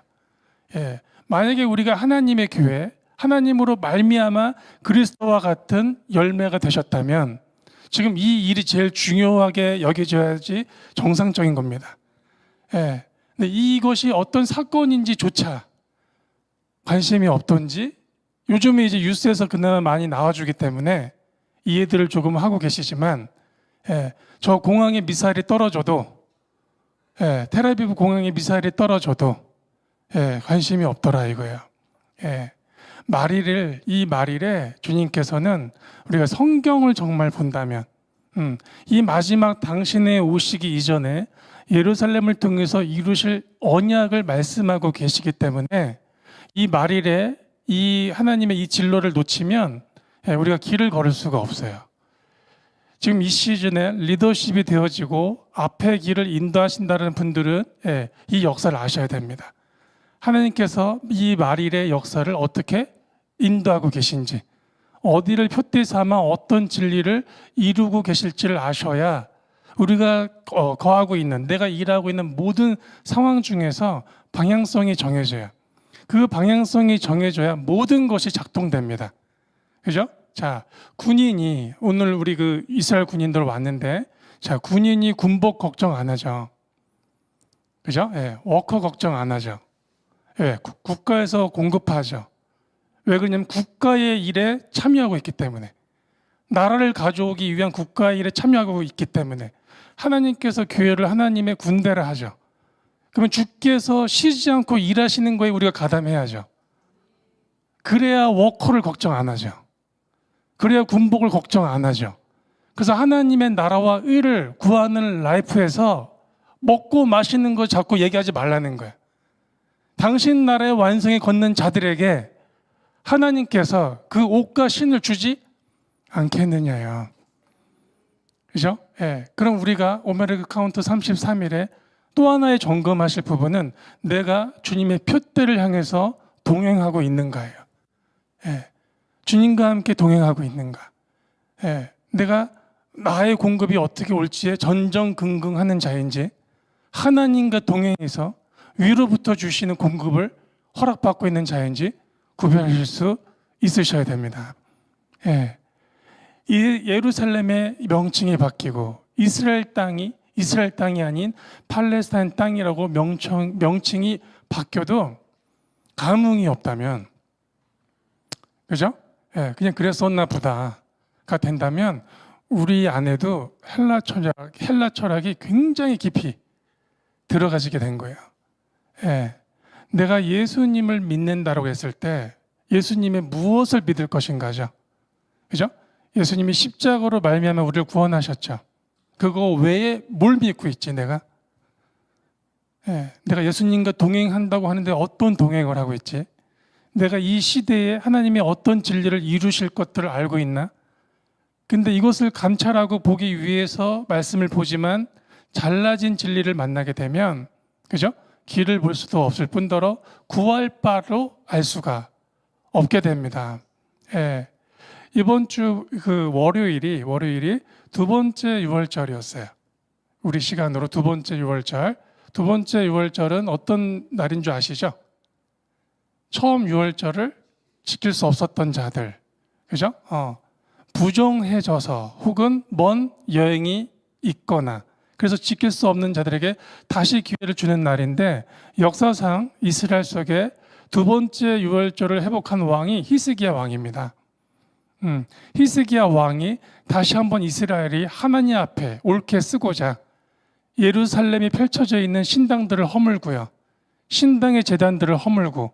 만약에 우리가 하나님의 교회, 하나님으로 말미암아 그리스도와 같은 열매가 되셨다면 지금 이 일이 제일 중요하게 여겨져야지 정상적인 겁니다. 예. 근데 이것이 어떤 사건인지조차 관심이 없던지 요즘에 이제 뉴스에서 그나마 많이 나와주기 때문에 이해들을 조금 하고 계시지만 예, 저 공항에 미사일이 떨어져도 예, 텔아비브 공항에 미사일이 떨어져도 예, 관심이 없더라 이거예요. 예. 이 말일에 주님께서는 우리가 성경을 정말 본다면 이 마지막 당신의 오시기 이전에 예루살렘을 통해서 이루실 언약을 말씀하고 계시기 때문에 이 말일에 이 하나님의 이 진로를 놓치면 우리가 길을 걸을 수가 없어요. 지금 이 시즌에 리더십이 되어지고 앞에 길을 인도하신다는 분들은 이 역사를 아셔야 됩니다. 하나님께서 이 말일의 역사를 어떻게 인도하고 계신지, 어디를 표대 삼아 어떤 진리를 이루고 계실지를 아셔야 우리가 거하고 있는, 내가 일하고 있는 모든 상황 중에서 방향성이 정해져요. 그 방향성이 정해져야 모든 것이 작동됩니다. 그죠? 자, 군인이, 오늘 우리 그 이스라엘 군인들 왔는데, 자, 군인이 군복 걱정 안 하죠. 그죠? 예, 워커 걱정 안 하죠. 예, 국가에서 공급하죠. 왜 그러냐면 국가의 일에 참여하고 있기 때문에, 나라를 가져오기 위한 국가의 일에 참여하고 있기 때문에 하나님께서 교회를 하나님의 군대라 하죠. 그러면 주께서 쉬지 않고 일하시는 거에 우리가 가담해야죠. 그래야 워커를 걱정 안 하죠. 그래야 군복을 걱정 안 하죠. 그래서 하나님의 나라와 의를 구하는 라이프에서 먹고 마시는 거 자꾸 얘기하지 말라는 거예요. 당신 나라의 완성에 걷는 자들에게 하나님께서 그 옷과 신을 주지 않겠느냐요. 그죠? 예. 그럼 우리가 오메르그 카운트 33일에 또 하나의 점검하실 부분은 내가 주님의 표대를 향해서 동행하고 있는가예요. 예. 주님과 함께 동행하고 있는가. 예. 내가 나의 공급이 어떻게 올지에 전전긍긍하는 자인지, 하나님과 동행해서 위로부터 주시는 공급을 허락받고 있는 자인지 구별하실 수 있으셔야 됩니다. 예. 이 예루살렘의 명칭이 바뀌고 이스라엘 땅이 아닌 팔레스타인 땅이라고 명칭이 바뀌어도 감흥이 없다면, 그죠? 예, 그냥 그랬었나 보다가 된다면 우리 안에도 헬라 철학이 굉장히 깊이 들어가지게 된 거예요. 예, 내가 예수님을 믿는다라고 했을 때 예수님의 무엇을 믿을 것인가죠? 그죠? 예수님이 십자가로 말미암아 우리를 구원하셨죠. 그거 외에 뭘 믿고 있지 내가? 예, 내가 예수님과 동행한다고 하는데 어떤 동행을 하고 있지? 내가 이 시대에 하나님의 어떤 진리를 이루실 것들을 알고 있나? 근데 이것을 감찰하고 보기 위해서 말씀을 보지만 잘라진 진리를 만나게 되면, 그죠? 길을 볼 수도 없을 뿐더러 구할 바로 알 수가 없게 됩니다. 예. 이번 주 그 월요일이 두 번째 유월절이었어요. 우리 시간으로 두 번째 유월절. 두 번째 유월절은 어떤 날인 줄 아시죠? 처음 유월절을 지킬 수 없었던 자들, 그죠? 부정해져서 혹은 먼 여행이 있거나 그래서 지킬 수 없는 자들에게 다시 기회를 주는 날인데, 역사상 이스라엘 속에 두 번째 유월절을 회복한 왕이 히스기야 왕입니다. 히스기야 왕이 다시 한번 이스라엘이 하나님 앞에 옳게 쓰고자 예루살렘이 펼쳐져 있는 신당들을 허물고요, 신당의 제단들을 허물고,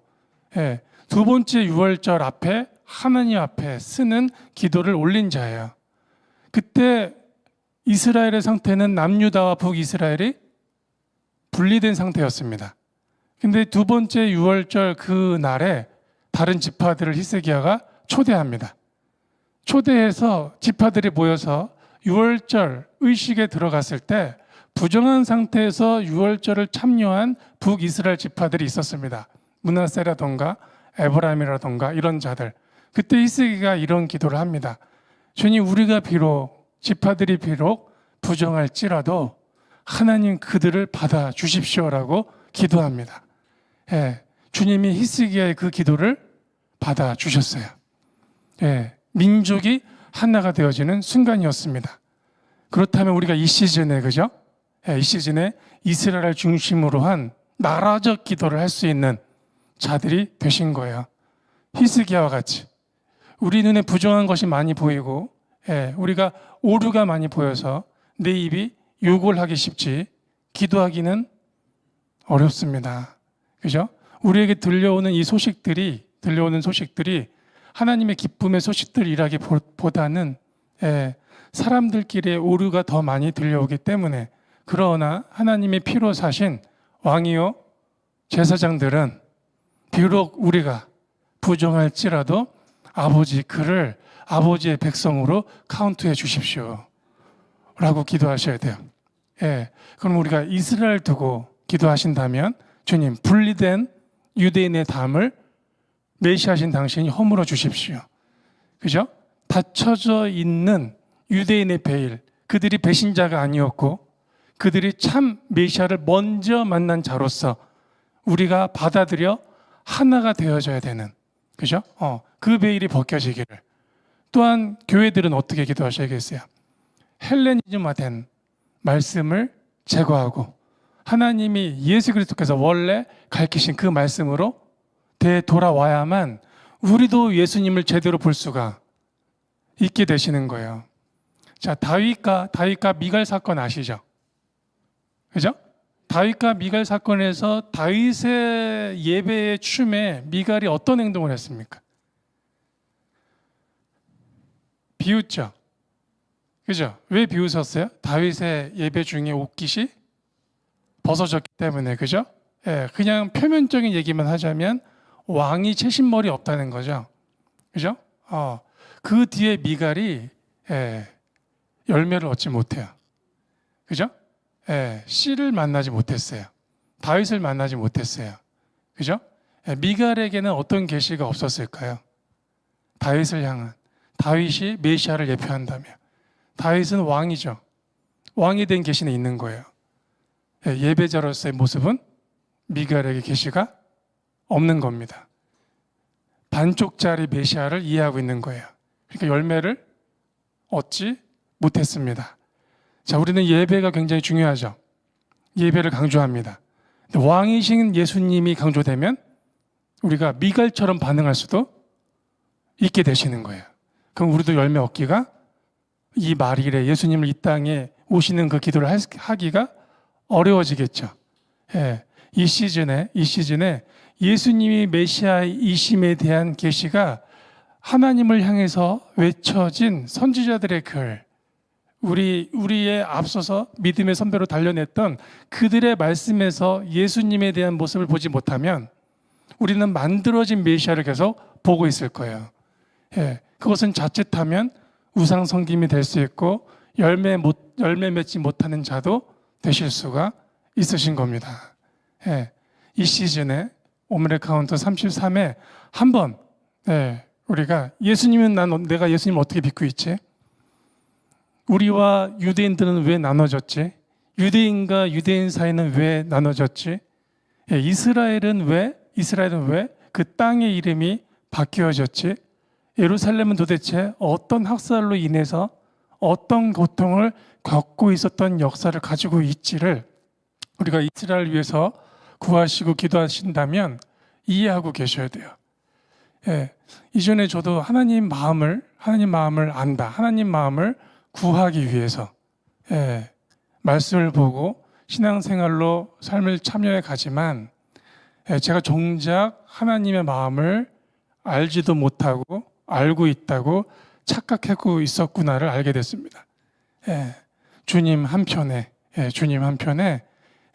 예, 두 번째 유월절 앞에 하나님 앞에 쓰는 기도를 올린 자예요. 그때 이스라엘의 상태는 남유다와 북이스라엘이 분리된 상태였습니다. 근데 두 번째 유월절 그 날에 다른 지파들을 히스기야가 초대합니다. 초대해서 지파들이 모여서 유월절 의식에 들어갔을 때 부정한 상태에서 유월절을 참여한 북이스라엘 지파들이 있었습니다. 므낫세라던가 에브라임이라던가 이런 자들. 그때 히스기야가 이런 기도를 합니다. 주님, 우리가 비록 지파들이 비록 부정할지라도 하나님 그들을 받아 주십시오라고 기도합니다. 예, 주님이 히스기야의 그 기도를 받아주셨어요. 예, 민족이 하나가 되어지는 순간이었습니다. 그렇다면 우리가 이 시즌에, 그죠? 예, 이 시즌에 이스라엘을 중심으로 한 나라적 기도를 할 수 있는 자들이 되신 거예요. 히스기야와 같이 우리 눈에 부정한 것이 많이 보이고, 예, 우리가 오류가 많이 보여서 내 입이 욕을 하기 쉽지 기도하기는 어렵습니다. 그죠? 우리에게 들려오는 소식들이 하나님의 기쁨의 소식들이라기보다는, 예, 사람들끼리의 오류가 더 많이 들려오기 때문에, 그러나 하나님의 피로 사신 왕이요 제사장들은 비록 우리가 부정할지라도 아버지 그를 아버지의 백성으로 카운트해 주십시오 라고 기도하셔야 돼요. 예, 그럼 우리가 이스라엘 두고 기도하신다면 주님 분리된 유대인의 담을 메시아신 당신이 허물어 주십시오. 그죠? 닫혀져 있는 유대인의 베일, 그들이 배신자가 아니었고 그들이 참 메시아를 먼저 만난 자로서 우리가 받아들여 하나가 되어져야 되는, 그죠? 그 베일이 벗겨지기를. 또한 교회들은 어떻게 기도하셔야겠어요? 헬레니즘화된 말씀을 제거하고 하나님이 예수 그리스도께서 원래 가르치신 그 말씀으로 되돌아와야만 우리도 예수님을 제대로 볼 수가 있게 되시는 거예요. 자, 다윗과 미갈 사건 아시죠? 그죠? 다윗과 미갈 사건에서 다윗의 예배의 춤에 미갈이 어떤 행동을 했습니까? 비웃죠? 그죠? 왜 비웃었어요? 다윗의 예배 중에 옷깃이 벗어졌기 때문에, 그죠? 예, 그냥 표면적인 얘기만 하자면 왕이 채신머리 없다는 거죠. 그죠? 그 뒤에 미갈이, 예, 열매를 얻지 못해요. 그죠? 예, 씨를 만나지 못했어요. 다윗을 만나지 못했어요. 그죠? 예, 미갈에게는 어떤 계시가 없었을까요? 다윗을 향한, 다윗이 메시아를 예표한다며. 다윗은 왕이죠. 왕이 된 계시는 있는 거예요. 예, 예배자로서의 모습은 미갈에게 계시가 없는 겁니다. 반쪽짜리 메시아를 이해하고 있는 거예요. 그러니까 열매를 얻지 못했습니다. 자, 우리는 예배가 굉장히 중요하죠. 예배를 강조합니다. 근데 왕이신 예수님이 강조되면 우리가 미갈처럼 반응할 수도 있게 되시는 거예요. 그럼 우리도 열매 얻기가 이 말일에 예수님을 이 땅에 오시는 그 기도를 하기가 어려워지겠죠. 예, 이 시즌에 예수님이 메시아이심에 대한 계시가 하나님을 향해서 외쳐진 선지자들의 글, 우리의 앞서서 믿음의 선배로 단련했던 그들의 말씀에서 예수님에 대한 모습을 보지 못하면 우리는 만들어진 메시아를 계속 보고 있을 거예요. 예, 그것은 자칫하면 우상 섬김이 될 수 있고 열매 맺지 못하는 자도 되실 수가 있으신 겁니다. 예, 이 시즌에 오므레 카운터 33에 한번, 예, 우리가 내가 예수님을 어떻게 믿고 있지? 우리와 유대인들은 왜 나눠졌지? 유대인과 유대인 사이는 왜 나눠졌지? 예, 이스라엘은 왜 그 땅의 이름이 바뀌어졌지? 예루살렘은 도대체 어떤 학살로 인해서 어떤 고통을 겪고 있었던 역사를 가지고 있지를 우리가 이스라엘을 위해서 구하시고 기도하신다면 이해하고 계셔야 돼요. 예, 이전에 저도 하나님 마음을 안다, 하나님 마음을 구하기 위해서, 예, 말씀을 보고 신앙생활로 삶을 참여해 가지만, 예, 제가 정작 하나님의 마음을 알지도 못하고 알고 있다고 착각하고 있었구나를 알게 됐습니다. 예, 주님 한편에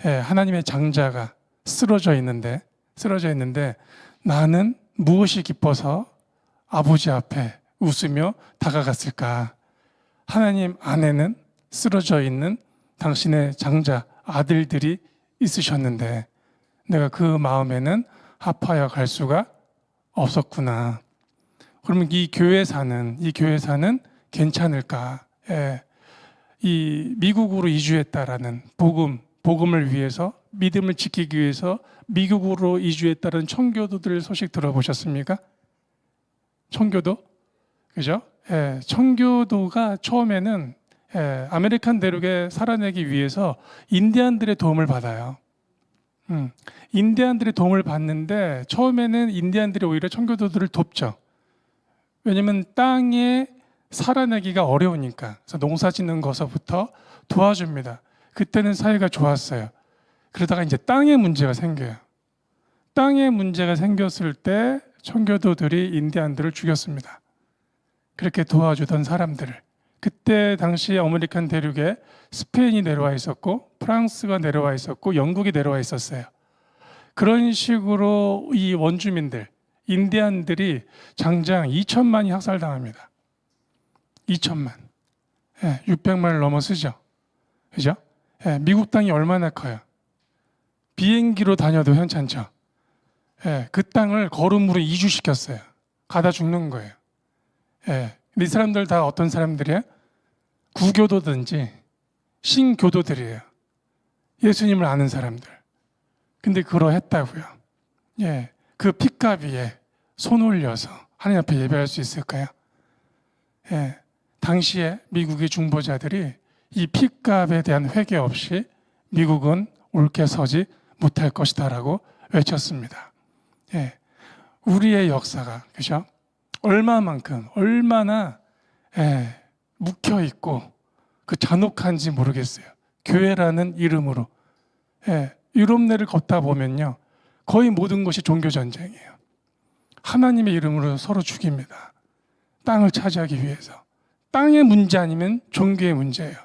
예, 하나님의 장자가 쓰러져 있는데 나는 무엇이 기뻐서 아버지 앞에 웃으며 다가갔을까? 하나님 안에는 쓰러져 있는 당신의 장자 아들들이 있으셨는데 내가 그 마음에는 합하여 갈 수가 없었구나. 그러면 이 교회사는 괜찮을까? 예, 이 미국으로 이주했다라는 복음을 위해서 믿음을 지키기 위해서 미국으로 이주했다는 청교도들 소식 들어보셨습니까? 청교도? 그죠? 예, 청교도가 처음에는 아메리칸 대륙에 살아내기 위해서 인디안들의 도움을 받아요. 인디안들의 도움을 받는데 처음에는 인디안들이 오히려 청교도들을 돕죠. 왜냐하면 땅에 살아내기가 어려우니까. 그래서 농사 짓는 것부터 도와줍니다. 그때는 사이가 좋았어요. 그러다가 이제 땅에 문제가 생겨요. 땅에 문제가 생겼을 때 청교도들이 인디안들을 죽였습니다. 그렇게 도와주던 사람들을. 그때 당시 아메리칸 대륙에 스페인이 내려와 있었고 프랑스가 내려와 있었고 영국이 내려와 있었어요. 그런 식으로 이 원주민들, 인디안들이 장장 2천만이 학살당합니다. 2천만. 600만을 넘어서죠. 그죠? 미국 땅이 얼마나 커요? 비행기로 다녀도 괜찮죠. 그 땅을 걸음으로 이주시켰어요. 가다 죽는 거예요. 근데 이 사람들 다 어떤 사람들이에요? 구교도든지 신교도들이에요. 예수님을 아는 사람들. 근데 그러했다고요. 그 핏값위에 손 올려서 하나님 앞에 예배할 수 있을까요? 당시에 미국의 중보자들이 이 핏값에 대한 회개 없이 미국은 옳게 서지 못할 것이다라고 외쳤습니다. 우리의 역사가, 그죠? 얼마나 묵혀 있고 그 잔혹한지 모르겠어요. 교회라는 이름으로. 유럽내를 걷다 보면요, 거의 모든 것이 종교 전쟁이에요. 하나님의 이름으로 서로 죽입니다. 땅을 차지하기 위해서. 땅의 문제 아니면 종교의 문제예요.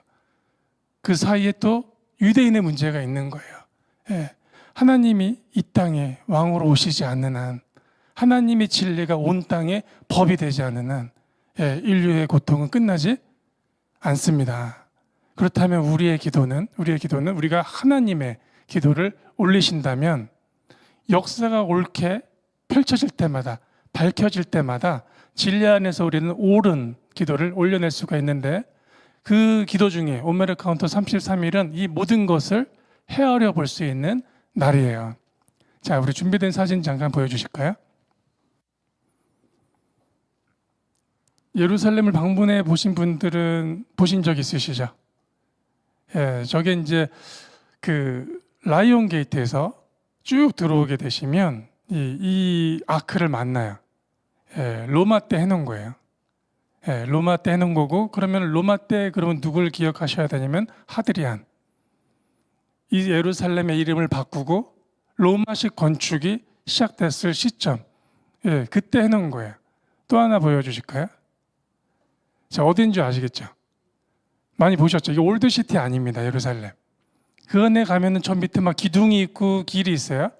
그 사이에 또 유대인의 문제가 있는 거예요. 하나님이 이 땅에 왕으로 오시지 않는 한, 하나님의 진리가 온 땅에 법이 되지 않는 한 인류의 고통은 끝나지 않습니다. 그렇다면 우리의 기도는 우리가 하나님의 기도를 올리신다면 역사가 옳게 펼쳐질 때마다, 밝혀질 때마다 진리 안에서 우리는 옳은 기도를 올려낼 수가 있는데, 그 기도 중에 오메르 카운터 33일은 이 모든 것을 헤아려 볼 수 있는 날이에요. 자, 우리 준비된 사진 잠깐 보여주실까요? 예루살렘을 방문해 보신 분들은 보신 적 있으시죠? 저게 이제 그 라이온 게이트에서 쭉 들어오게 되시면 이 아크를 만나요. 로마 때 해놓은 거예요. 로마 때 해놓은 거고, 그러면 로마 때 그러면 누굴 기억하셔야 되냐면 하드리안. 이 예루살렘의 이름을 바꾸고 로마식 건축이 시작됐을 시점, 그때 해놓은 거예요. 또 하나 보여주실까요? 자, 어딘지 아시겠죠? 많이 보셨죠? 이게 올드시티 아닙니다, 예루살렘. 그 안에 가면은 저 밑에 막 기둥이 있고 길이 있어요.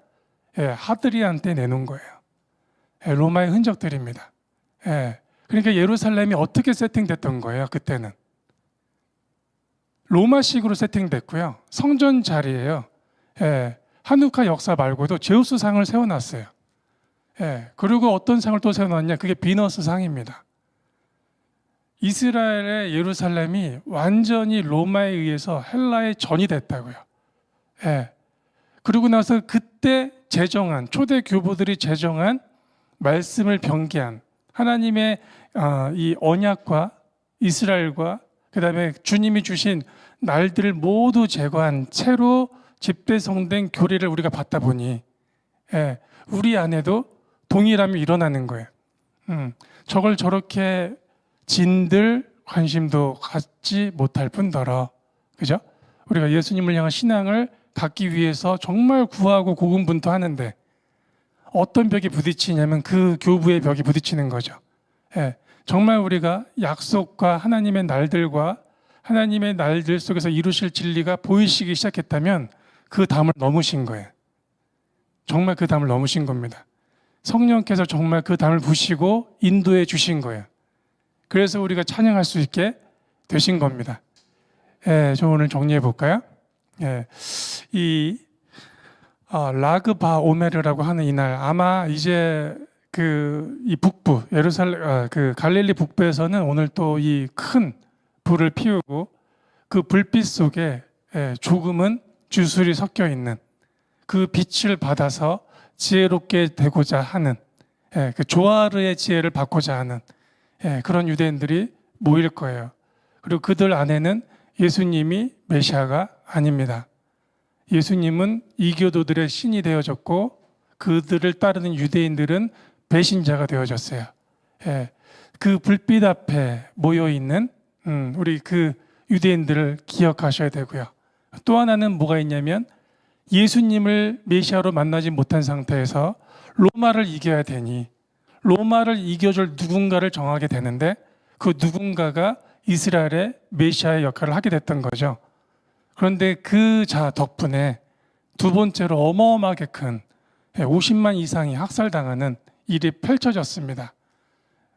하드리안 때 내놓은 거예요. 로마의 흔적들입니다. 그러니까 예루살렘이 어떻게 세팅됐던 거예요, 그때는? 로마식으로 세팅됐고요. 성전 자리예요. 한우카 역사 말고도 제우스 상을 세워놨어요. 그리고 어떤 상을 또 세워놨냐? 그게 비너스 상입니다. 이스라엘의 예루살렘이 완전히 로마에 의해서 헬라의 전이 됐다고요. 그리고 나서 그때 제정한, 초대 교부들이 제정한 말씀을 변개한 하나님의 이 언약과 이스라엘과 그다음에 주님이 주신 날들을 모두 제거한 채로 집대성된 교리를 우리가 받다 보니 우리 안에도 동일함이 일어나는 거예요. 저걸 저렇게 진들 관심도 갖지 못할 뿐더러, 그죠? 우리가 예수님을 향한 신앙을 갖기 위해서 정말 구하고 고군분투하는데 어떤 벽이 부딪히냐면 그 교부의 벽이 부딪히는 거죠. 정말 우리가 약속과 하나님의 날들과 하나님의 날들 속에서 이루실 진리가 보이시기 시작했다면 그 담을 넘으신 거예요. 정말 그 담을 넘으신 겁니다. 성령께서 정말 그 담을 부시고 인도해 주신 거예요. 그래서 우리가 찬양할 수 있게 되신 겁니다. 저 오늘 정리해 볼까요? 이 라그바 오메르라고 하는 이날, 아마 이제 이 북부 예루살렘 그 갈릴리 북부에서는 오늘 또 이 큰 불을 피우고 그 불빛 속에 조금은 주술이 섞여 있는 그 빛을 받아서 지혜롭게 되고자 하는 그 조아르의 지혜를 받고자 하는 그런 유대인들이 모일 거예요. 그리고 그들 안에는 예수님이 메시아가 아닙니다. 예수님은 이교도들의 신이 되어졌고 그들을 따르는 유대인들은 배신자가 되어졌어요. 그 불빛 앞에 모여 있는 우리 그 유대인들을 기억하셔야 되고요. 또 하나는 뭐가 있냐면 예수님을 메시아로 만나지 못한 상태에서 로마를 이겨야 되니 로마를 이겨줄 누군가를 정하게 되는데 그 누군가가 이스라엘의 메시아의 역할을 하게 됐던 거죠. 그런데 그 자 덕분에 두 번째로 어마어마하게 큰 50만 이상이 학살당하는 일이 펼쳐졌습니다.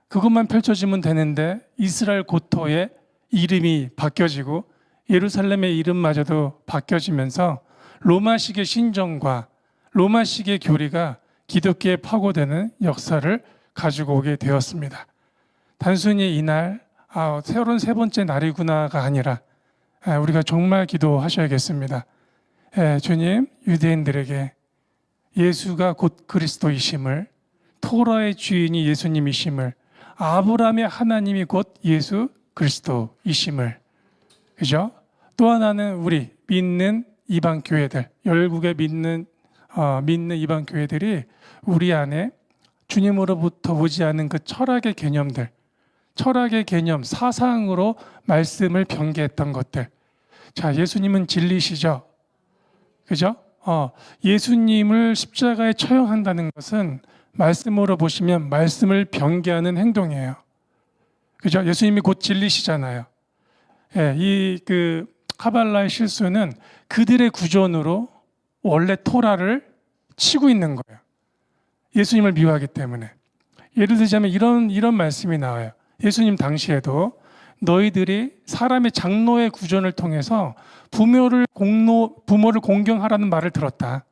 그것만 펼쳐지면 되는데 이스라엘 고토의 이름이 바뀌어지고 예루살렘의 이름마저도 바뀌어지면서 로마식의 신정과 로마식의 교리가 기독교에 파고드는 역사를 가지고 오게 되었습니다. 단순히 이날 새로운 세 번째 날이구나가 아니라 우리가 정말 기도하셔야겠습니다. 주님, 유대인들에게 예수가 곧 그리스도이심을, 토라의 주인이 예수님이심을, 아브라함의 하나님이 곧 예수 그리스도이심을, 그죠? 또 하나는 우리 믿는 이방 교회들, 열국에 믿는 이방 교회들이 우리 안에 주님으로부터 오지 않은 그 철학의 개념들, 철학의 개념, 사상으로 말씀을 변개했던 것들. 자, 예수님은 진리시죠? 그죠? 예수님을 십자가에 처형한다는 것은 말씀으로 보시면 말씀을 변개하는 행동이에요. 그죠? 예수님이 곧 진리시잖아요. 이 카발라의 실수는 그들의 구전으로 원래 토라를 치고 있는 거예요. 예수님을 미워하기 때문에. 예를 들자면 이런 말씀이 나와요. 예수님 당시에도 너희들이 사람의 장로의 구전을 통해서 부모를 공경하라는 말을 들었다.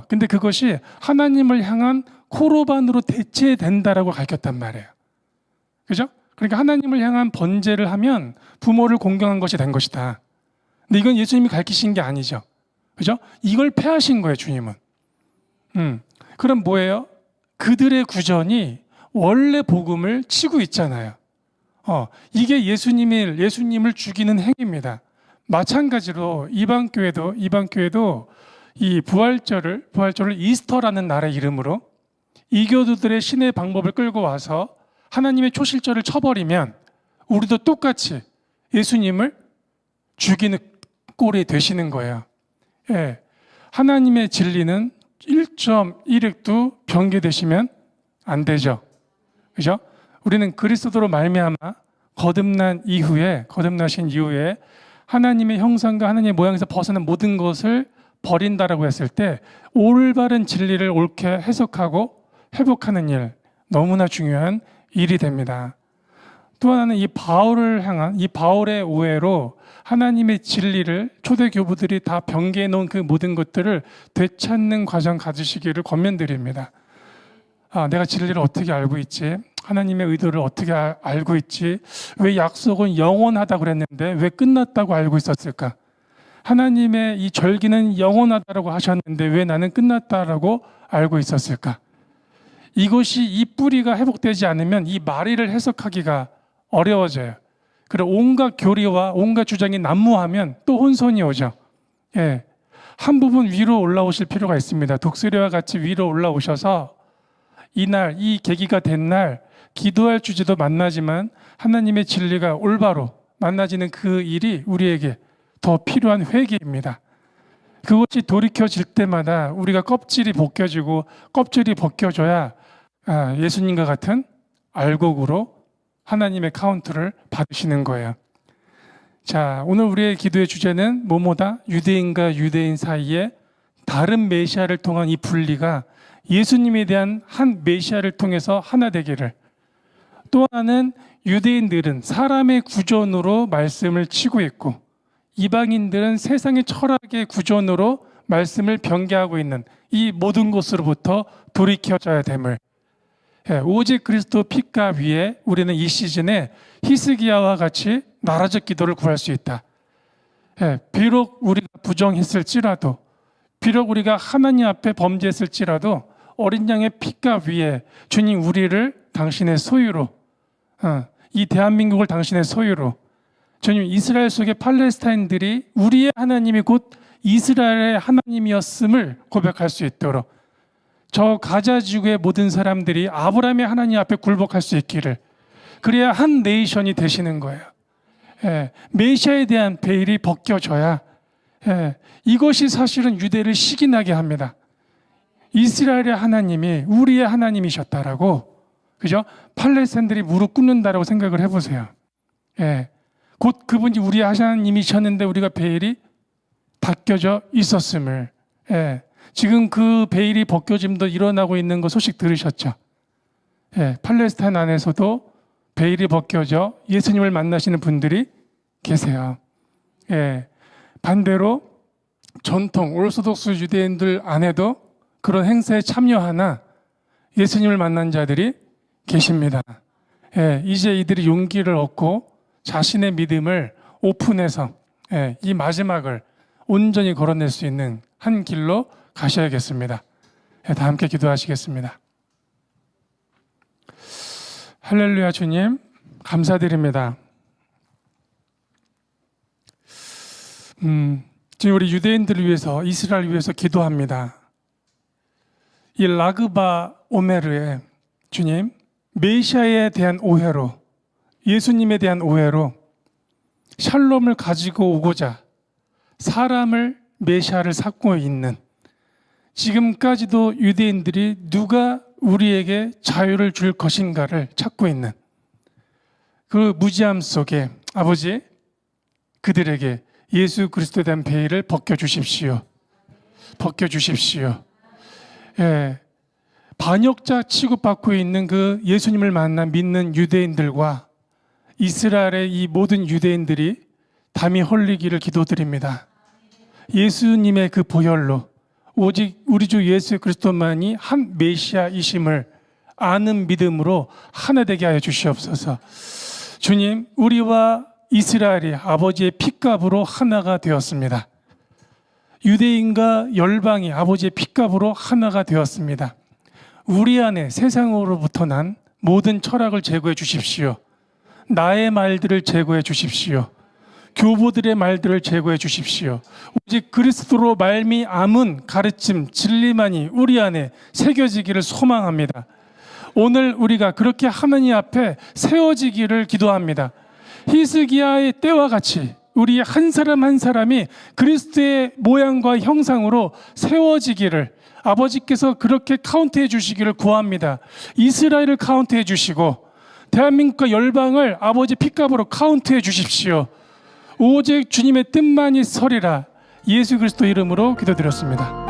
근데 그것이 하나님을 향한 코르반으로 대체된다라고 가르쳤단 말이에요. 그죠? 그러니까 하나님을 향한 번제를 하면 부모를 공경한 것이 된 것이다. 근데 이건 예수님이 가르치신 게 아니죠. 그죠? 이걸 폐하신 거예요, 주님은. 그럼 뭐예요? 그들의 구전이 원래 복음을 치고 있잖아요. 이게 예수님을 죽이는 행위입니다. 마찬가지로 이방 교회도 이 부활절을 이스터라는 날의 이름으로 이교도들의 신의 방법을 끌고 와서 하나님의 초실절을 쳐버리면 우리도 똑같이 예수님을 죽이는 꼴이 되시는 거예요. 하나님의 진리는 1.1획도 변개되시면 안 되죠. 그죠? 우리는 그리스도로 말미암아 거듭나신 이후에 하나님의 형상과 하나님의 모양에서 벗어난 모든 것을 버린다라고 했을 때 올바른 진리를 옳게 해석하고 회복하는 일, 너무나 중요한 일이 됩니다. 또 하나는 이 바울의 오해로 하나님의 진리를 초대 교부들이 다 변개해 놓은 그 모든 것들을 되찾는 과정 가지시기를 권면드립니다. 내가 진리를 어떻게 알고 있지? 하나님의 의도를 어떻게 알고 있지? 왜 약속은 영원하다고 그랬는데 왜 끝났다고 알고 있었을까? 하나님의 이 절기는 영원하다고 하셨는데 왜 나는 끝났다라고 알고 있었을까? 이 뿌리가 회복되지 않으면 이 마리를 해석하기가 어려워져요. 그리고 온갖 교리와 온갖 주장이 난무하면 또 혼선이 오죠. 한 부분 위로 올라오실 필요가 있습니다. 독수리와 같이 위로 올라오셔서 이날, 이 계기가 된 날 기도할 주제도 만나지만 하나님의 진리가 올바로 만나지는 그 일이 우리에게 더 필요한 회개입니다. 그것이 돌이켜질 때마다 우리가 껍질이 벗겨지고 껍질이 벗겨져야 예수님과 같은 알곡으로 하나님의 카운트를 받으시는 거예요. 자, 오늘 우리의 기도의 주제는 뭐뭐다? 유대인과 유대인 사이에 다른 메시아를 통한 이 분리가 예수님에 대한 한 메시아를 통해서 하나 되기를. 또 하나는 유대인들은 사람의 구전으로 말씀을 치고 있고 이방인들은 세상의 철학의 구전으로 말씀을 변개하고 있는 이 모든 것으로부터 돌이켜져야 됨을. 오직 그리스도 피가 위에 우리는 이 시즌에 히스기야와 같이 나라적 기도를 구할 수 있다. 비록 우리가 부정했을지라도, 비록 우리가 하나님 앞에 범죄했을지라도 어린 양의 피값 위에 주님 우리를 당신의 소유로, 이 대한민국을 당신의 소유로, 주님 이스라엘 속의 팔레스타인들이 우리의 하나님이 곧 이스라엘의 하나님이었음을 고백할 수 있도록, 저 가자 지구의 모든 사람들이 아브라함의 하나님 앞에 굴복할 수 있기를, 그래야 한 네이션이 되시는 거예요. 메시아에 대한 베일이 벗겨져야, 이것이 사실은 유대를 시기나게 합니다. 이스라엘의 하나님이 우리의 하나님이셨다라고, 그죠? 팔레스타인들이 무릎 꿇는다라고 생각을 해보세요. 곧 그분이 우리의 하나님이셨는데 우리가 베일이 벗겨져 있었음을, 지금 그 베일이 벗겨짐도 일어나고 있는 거 소식 들으셨죠? 팔레스타인 안에서도 베일이 벗겨져 예수님을 만나시는 분들이 계세요. 반대로 전통 오르소독스 유대인들 안에도 그런 행사에 참여하나 예수님을 만난 자들이 계십니다. 이제 이들이 용기를 얻고 자신의 믿음을 오픈해서 이 마지막을 온전히 걸어낼 수 있는 한 길로 가셔야겠습니다. 다 함께 기도하시겠습니다. 할렐루야. 주님 감사드립니다. 지금 우리 유대인들을 위해서, 이스라엘을 위해서 기도합니다. 이 라그바 오메르의 주님, 메시아에 대한 오해로, 예수님에 대한 오해로 샬롬을 가지고 오고자 사람을, 메시아를 삼고 있는, 지금까지도 유대인들이 누가 우리에게 자유를 줄 것인가를 찾고 있는 그 무지함 속에 아버지, 그들에게 예수 그리스도에 대한 베일을 벗겨주십시오. 벗겨주십시오. 반역자 취급받고 있는 그 예수님을 만나 믿는 유대인들과 이스라엘의 이 모든 유대인들이 담이 헐리기를 기도드립니다. 예수님의 그 보혈로 오직 우리 주 예수 그리스도만이 한 메시아이심을 아는 믿음으로 하나 되게 하여 주시옵소서. 주님, 우리와 이스라엘이 아버지의 피값으로 하나가 되었습니다. 유대인과 열방이 아버지의 피값으로 하나가 되었습니다. 우리 안에 세상으로부터 난 모든 철학을 제거해 주십시오. 나의 말들을 제거해 주십시오. 교보들의 말들을 제거해 주십시오. 오직 그리스도로 말미암은 가르침, 진리만이 우리 안에 새겨지기를 소망합니다. 오늘 우리가 그렇게 하나님 앞에 세워지기를 기도합니다. 히스기야의 때와 같이 우리 한 사람 한 사람이 그리스도의 모양과 형상으로 세워지기를 아버지께서 그렇게 카운트해 주시기를 구합니다. 이스라엘을 카운트해 주시고 대한민국과 열방을 아버지 피값으로 카운트해 주십시오. 오직 주님의 뜻만이 서리라. 예수 그리스도 이름으로 기도드렸습니다.